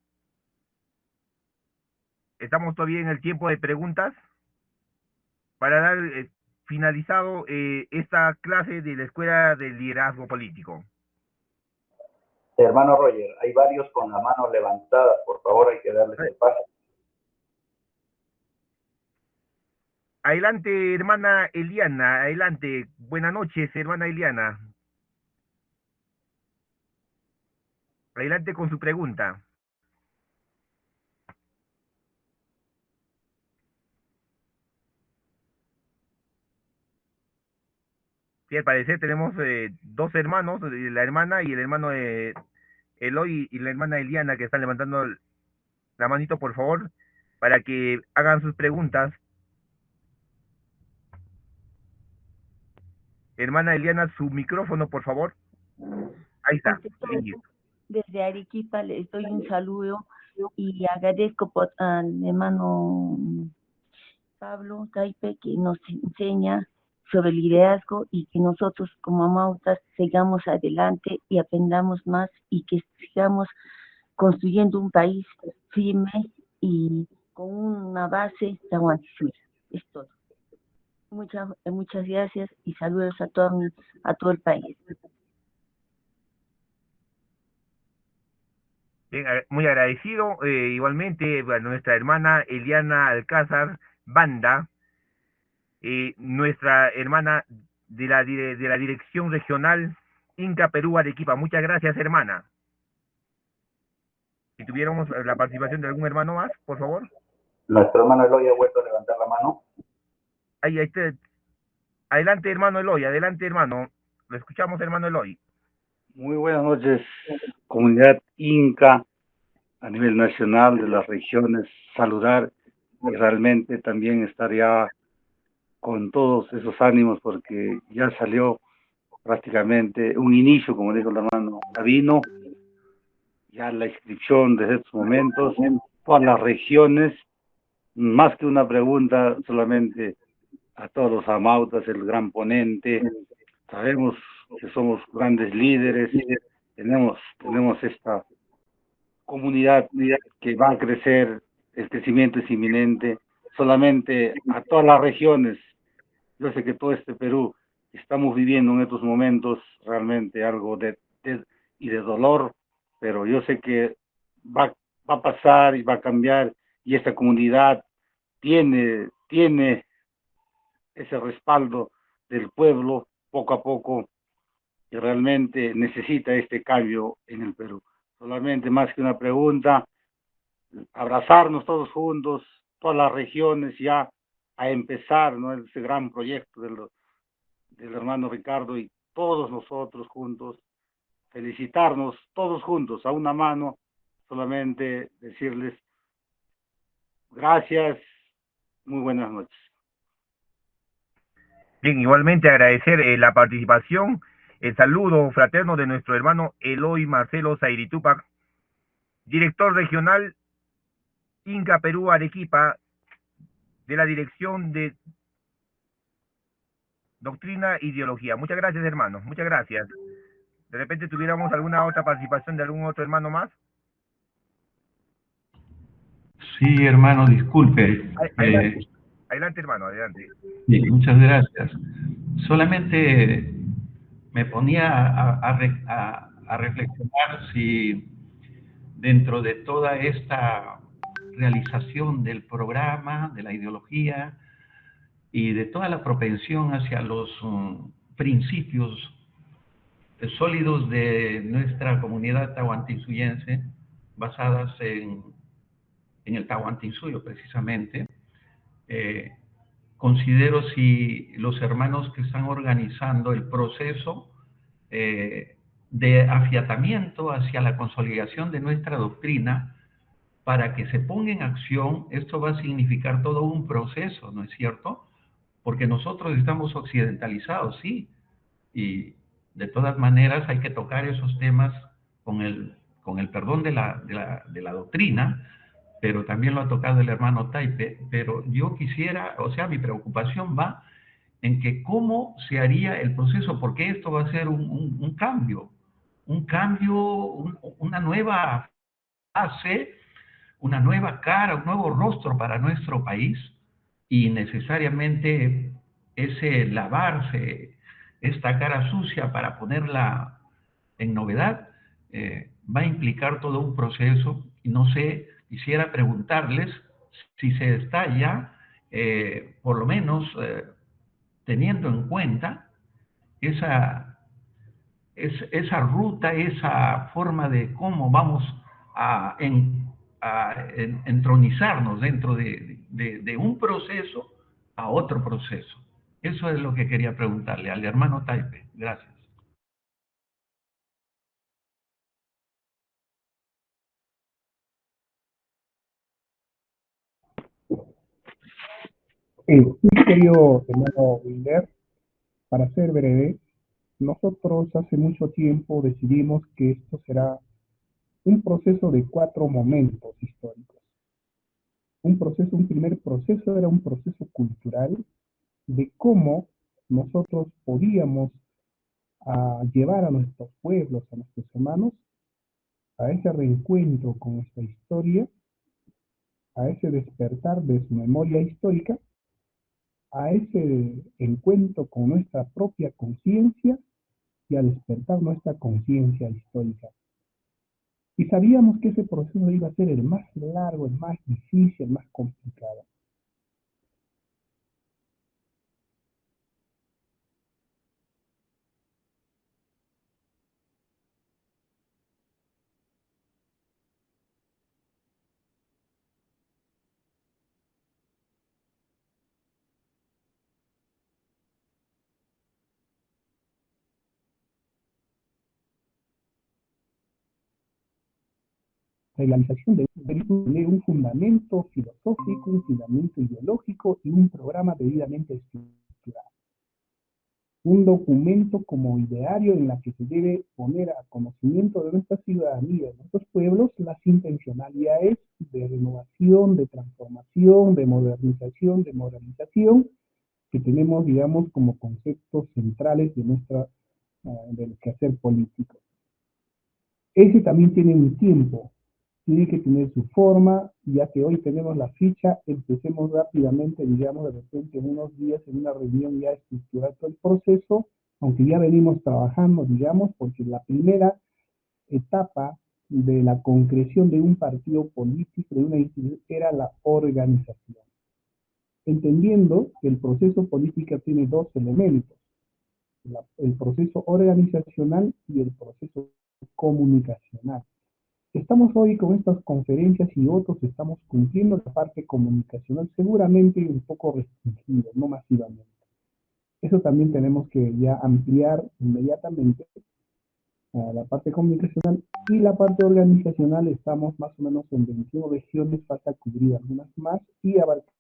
estamos todavía en el tiempo de preguntas para dar finalizado esta clase de la Escuela de Liderazgo Político. Hermano Roger, hay varios con la mano levantada, por favor, hay que darles el paso. Adelante, hermana Eliana, adelante. Buenas noches, hermana Eliana. Adelante con su pregunta. Sí, al parecer tenemos dos hermanos, la hermana y el hermano Eloy y la hermana Eliana, que están levantando la manito, por favor, para que hagan sus preguntas. Hermana Eliana, su micrófono, por favor. Ahí está. Desde Arequipa les doy un saludo y agradezco al hermano Pablo Taipe, que nos enseña sobre liderazgo y que nosotros como amautas sigamos adelante y aprendamos más y que sigamos construyendo un país firme y con una base tahuantinsuyo. Es todo. Muchas gracias y saludos a todo el país. Bien, muy agradecido. Igualmente, bueno, nuestra hermana Eliana Alcázar Banda, nuestra hermana de la Dirección Regional Inca Perú Arequipa. Muchas gracias, hermana. Si tuviéramos la participación de algún hermano más, por favor. Nuestro hermano Eloy ha vuelto a levantar la mano. Ahí está. Adelante, hermano Eloy, adelante, hermano. Lo escuchamos, hermano Eloy. Muy buenas noches, comunidad Inca a nivel nacional de las regiones. Saludar y realmente también estar ya con todos esos ánimos porque ya salió prácticamente un inicio, como dijo el hermano Gavino, ya la inscripción desde estos momentos, todas las regiones, más que una pregunta, solamente a todos los amautas, el gran ponente, sabemos que somos grandes líderes, tenemos esta comunidad que va a crecer, el crecimiento es inminente, solamente a todas las regiones. Yo sé que todo este Perú estamos viviendo en estos momentos realmente algo de dolor, pero yo sé que va a pasar y va a cambiar, y esta comunidad tiene ese respaldo del pueblo poco a poco, que realmente necesita este cambio en el Perú. Solamente más que una pregunta, abrazarnos todos juntos, todas las regiones ya a empezar, ¿no?, ese gran proyecto del hermano Ricardo y todos nosotros juntos, felicitarnos todos juntos a una mano, solamente decirles gracias, muy buenas noches. Bien, igualmente agradecer la participación, el saludo fraterno de nuestro hermano Eloy Marcelo Zairitupac, director regional Inca Perú Arequipa, de la Dirección de Doctrina e Ideología. Muchas gracias, hermano, muchas gracias. De repente tuviéramos alguna otra participación de algún otro hermano más. Sí, hermano, disculpe. Adelante, hermano, adelante. Sí, muchas gracias. Solamente me ponía a reflexionar si dentro de toda esta realización del programa, de la ideología y de toda la propensión hacia los principios sólidos de nuestra comunidad tahuantinsuyense, basadas en el Tahuantinsuyo precisamente, considero si los hermanos que están organizando el proceso de afiatamiento hacia la consolidación de nuestra doctrina, para que se ponga en acción, esto va a significar todo un proceso, ¿no es cierto? Porque nosotros estamos occidentalizados, sí, y de todas maneras hay que tocar esos temas con el perdón de la doctrina, pero también lo ha tocado el hermano Taipe. Pero yo quisiera, o sea, mi preocupación va en que cómo se haría el proceso, porque esto va a ser un cambio, una nueva fase una nueva cara, un nuevo rostro para nuestro país, y necesariamente ese lavarse esta cara sucia para ponerla en novedad va a implicar todo un proceso. Y no sé, quisiera preguntarles si se está ya, por lo menos, teniendo en cuenta esa ruta, esa forma de cómo vamos a, entronizarnos dentro de un proceso a otro proceso. Eso es lo que quería preguntarle al hermano Taipe. Gracias. Mi querido hermano Wilder, para ser breve, nosotros hace mucho tiempo decidimos que esto será un proceso de 4 momentos históricos. Un primer proceso era un proceso cultural de cómo nosotros podíamos llevar a nuestros pueblos, a nuestros hermanos, a ese reencuentro con nuestra historia, a ese despertar de su memoria histórica, a ese encuentro con nuestra propia conciencia y a despertar nuestra conciencia histórica. Y sabíamos que ese proceso iba a ser el más largo, el más difícil, el más complicado. La realización de tener un fundamento filosófico, un fundamento ideológico y un programa debidamente estructurado. Un documento como ideario en la que se debe poner a conocimiento de nuestra ciudadanía, de nuestros pueblos, las intencionalidades de renovación, de transformación, de modernización, de moralización que tenemos, digamos, como conceptos centrales de del quehacer político. Ese también tiene un tiempo, tiene que tener su forma, ya que hoy tenemos la ficha, empecemos rápidamente, digamos, de repente en unos días, en una reunión ya estructurar todo el proceso, aunque ya venimos trabajando, digamos, porque la primera etapa de la concreción de un partido político, de una institución, era la organización. Entendiendo que el proceso político tiene 2 elementos, el proceso organizacional y el proceso comunicacional. Estamos hoy con estas conferencias y otros estamos cumpliendo la parte comunicacional, seguramente un poco restringido, no masivamente. Eso también tenemos que ya ampliar inmediatamente la parte comunicacional y la parte organizacional. Estamos más o menos en 21 regiones, falta cubrir algunas más y abarcar,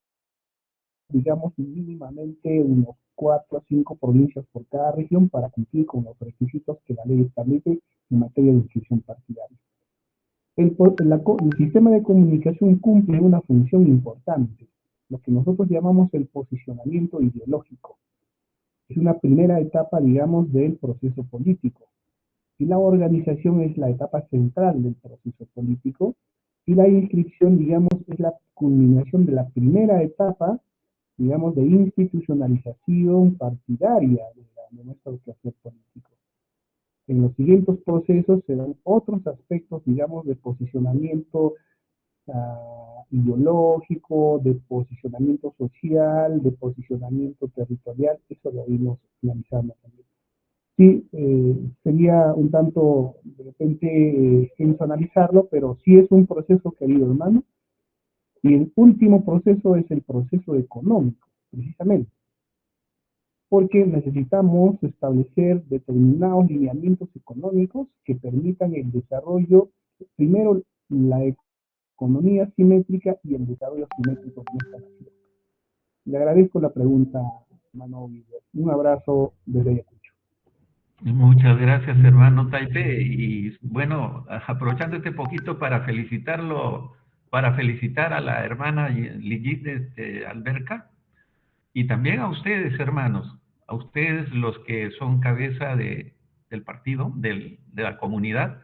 digamos, mínimamente unos 4 a 5 provincias por cada región para cumplir con los requisitos que la ley establece en materia de inscripción partidaria. El sistema de comunicación cumple una función importante, lo que nosotros llamamos el posicionamiento ideológico. Es una primera etapa, digamos, del proceso político. Y la organización es la etapa central del proceso político. Y la inscripción, digamos, es la culminación de la primera etapa, digamos, de institucionalización partidaria de nuestro quehacer político. En los siguientes procesos se dan otros aspectos, digamos, de posicionamiento ideológico, de posicionamiento social, de posicionamiento territorial. Eso lo iremos finalizando también. Sí, sería un tanto, de repente, extenso analizarlo, pero sí es un proceso, querido hermano. Y el último proceso es el proceso económico, precisamente, porque necesitamos establecer determinados lineamientos económicos que permitan el desarrollo, primero la economía simétrica y el desarrollo simétrico de nuestra nación. Le agradezco la pregunta, hermano Wilder. Un abrazo desde Ayacucho. Muchas gracias, hermano Taipe. Y bueno, aprovechando este poquito para felicitarlo, para felicitar a la hermana Ligit Alberca, y también a ustedes, hermanos, a ustedes los que son cabeza del partido, de la comunidad,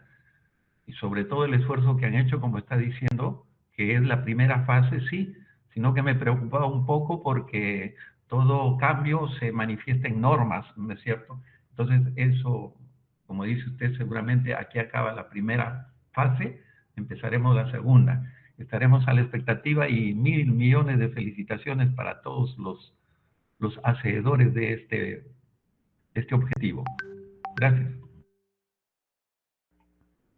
y sobre todo el esfuerzo que han hecho, como está diciendo, que es la primera fase, sí, sino que me preocupaba un poco porque todo cambio se manifiesta en normas, ¿no es cierto? Entonces, eso, como dice usted, seguramente aquí acaba la primera fase, empezaremos la segunda. Estaremos a la expectativa y 1.000 millones de felicitaciones para todos los hacedores de este objetivo. Gracias.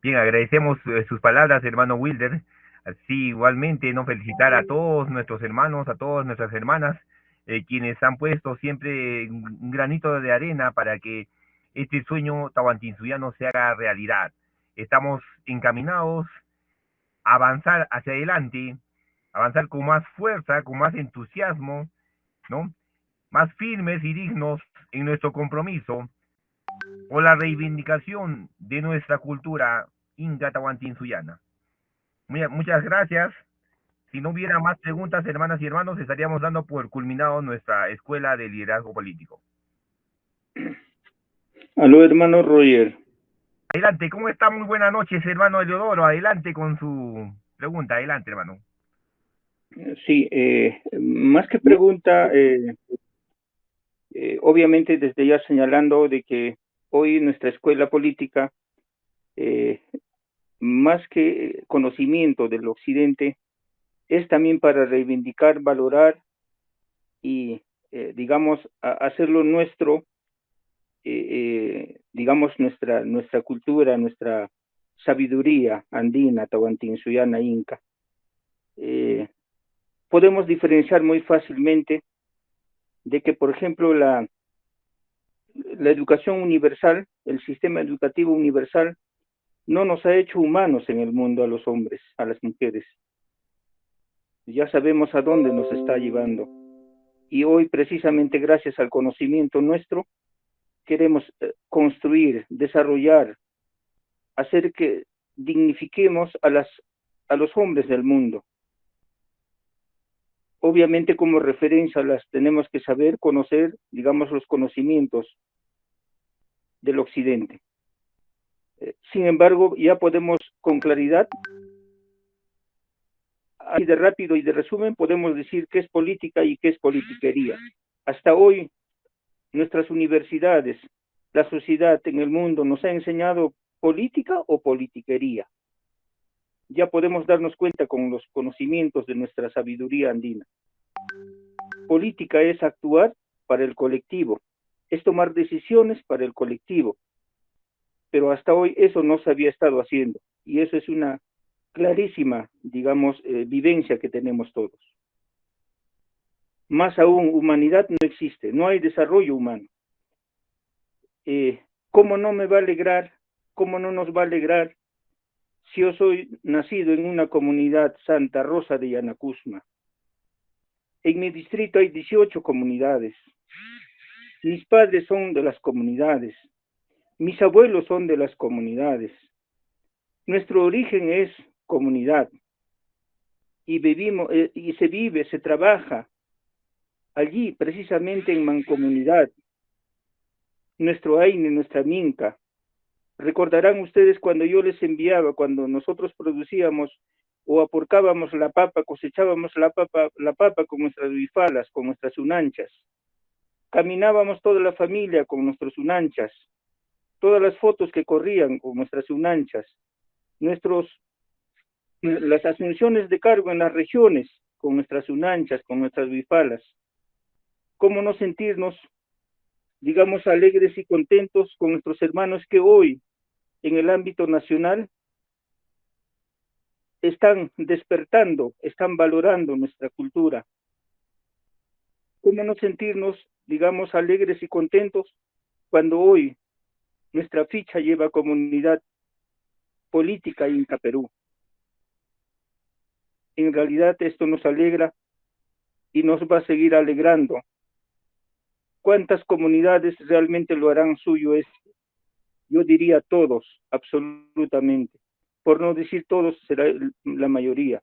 Bien, agradecemos sus palabras, hermano Wilder. Así, igualmente, no felicitar a todos nuestros hermanos, a todas nuestras hermanas, quienes han puesto siempre un granito de arena para que este sueño tahuantinsuiano se haga realidad. Estamos encaminados a avanzar hacia adelante, avanzar con más fuerza, con más entusiasmo, ¿no? Más firmes y dignos en nuestro compromiso por la reivindicación de nuestra cultura inca tahuantinsuyana. Muchas gracias. Si no hubiera más preguntas, hermanas y hermanos, estaríamos dando por culminado nuestra escuela de liderazgo político. Aló, hermano Roger. Adelante, ¿cómo está? Muy buenas noches, hermano Eleodoro. Adelante con su pregunta. Adelante, hermano. Sí, más que pregunta, obviamente desde ya señalando de que hoy nuestra escuela política, eh, más que conocimiento del occidente, es también para reivindicar, valorar y, digamos, hacerlo nuestro, digamos, nuestra cultura, nuestra sabiduría andina, tahuantinsuyana, inca. Podemos diferenciar muy fácilmente de que, por ejemplo, la educación universal, el sistema educativo universal, no nos ha hecho humanos en el mundo a los hombres, a las mujeres. Ya sabemos a dónde nos está llevando. Y hoy, precisamente gracias al conocimiento nuestro, queremos construir, desarrollar, hacer que dignifiquemos a los hombres del mundo. Obviamente, como referencia las tenemos que saber, conocer, digamos, los conocimientos del occidente. Sin embargo, ya podemos con claridad, así de rápido y de resumen, podemos decir qué es política y qué es politiquería. Hasta hoy, nuestras universidades, la sociedad en el mundo nos ha enseñado política o politiquería. Ya podemos darnos cuenta con los conocimientos de nuestra sabiduría andina. Política es actuar para el colectivo, es tomar decisiones para el colectivo, pero hasta hoy eso no se había estado haciendo, y eso es una clarísima, digamos, vivencia que tenemos todos. Más aún, humanidad no existe, no hay desarrollo humano. ¿Cómo no me va a alegrar, cómo no nos va a alegrar si yo soy nacido en una comunidad Santa Rosa de Yanacusma? En mi distrito hay 18 comunidades. Mis padres son de las comunidades. Mis abuelos son de las comunidades. Nuestro origen es comunidad. Y vivimos, y se vive, se trabaja allí, precisamente en mancomunidad. Nuestro Aine, nuestra Minca. Recordarán ustedes cuando yo les enviaba, cuando nosotros producíamos o aporcábamos la papa, cosechábamos la papa con nuestras bifalas, con nuestras unanchas. Caminábamos toda la familia con nuestros unanchas. Todas las fotos que corrían con nuestras unanchas. Las asunciones de cargo en las regiones con nuestras unanchas, con nuestras bifalas. ¿Cómo no sentirnos, digamos, alegres y contentos con nuestros hermanos que hoy, en el ámbito nacional, están despertando, están valorando nuestra cultura? ¿Cómo no sentirnos, digamos, alegres y contentos cuando hoy nuestra ficha lleva comunidad política Inca Perú? En realidad esto nos alegra y nos va a seguir alegrando. ¿Cuántas comunidades realmente lo harán suyo esto? Yo diría todos, absolutamente. Por no decir todos, será la mayoría.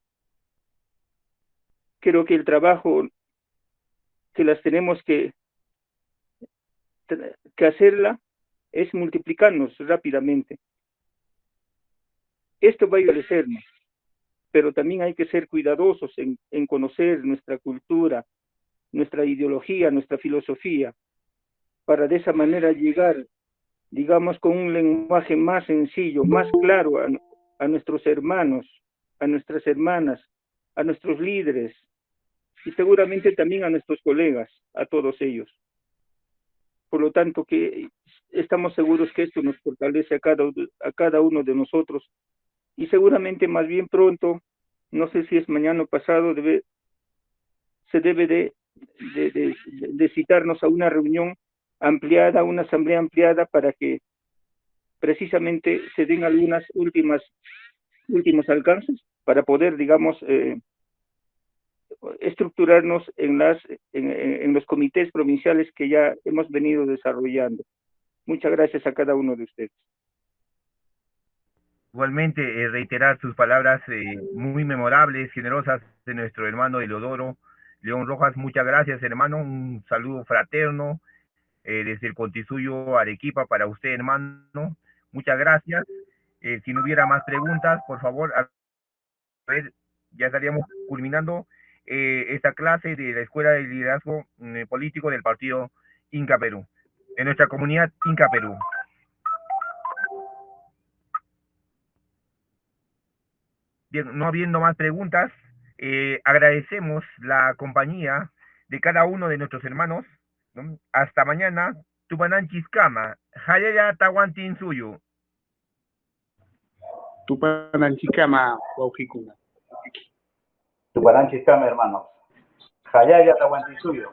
Creo que el trabajo que las tenemos que hacerla es multiplicarnos rápidamente. Esto va a engrandecernos. pero también hay que ser cuidadosos en conocer nuestra cultura, nuestra ideología, nuestra filosofía, para de esa manera llegar, digamos, con un lenguaje más sencillo, más claro a nuestros hermanos, a nuestras hermanas, a nuestros líderes y seguramente también a nuestros colegas, a todos ellos. Por lo tanto, que estamos seguros que esto nos fortalece a cada uno de nosotros y seguramente más bien pronto, no sé si es mañana o pasado, se debe de citarnos a una reunión ampliada, una asamblea ampliada para que precisamente se den algunas últimos alcances para poder, digamos, estructurarnos en los comités provinciales que ya hemos venido desarrollando. Muchas gracias a cada uno de ustedes. Igualmente, reiterar sus palabras muy memorables, generosas de nuestro hermano Eleodoro León Rojas. Muchas gracias, hermano. Un saludo fraterno desde el Contisuyo, Arequipa, para usted, hermano. Muchas gracias. Si no hubiera más preguntas, por favor, a ver, ya estaríamos culminando esta clase de la Escuela de Liderazgo Político del Partido Inca Perú, de nuestra comunidad Inca Perú. Bien, no habiendo más preguntas, agradecemos la compañía de cada uno de nuestros hermanos, ¿no? Hasta mañana. Tupananchiskama, Hayaya Tawantin Suyo. Tupananchikama, Wauhikuna. Tupananchiskama, hermanos. Hayaya Tawantin Suyo.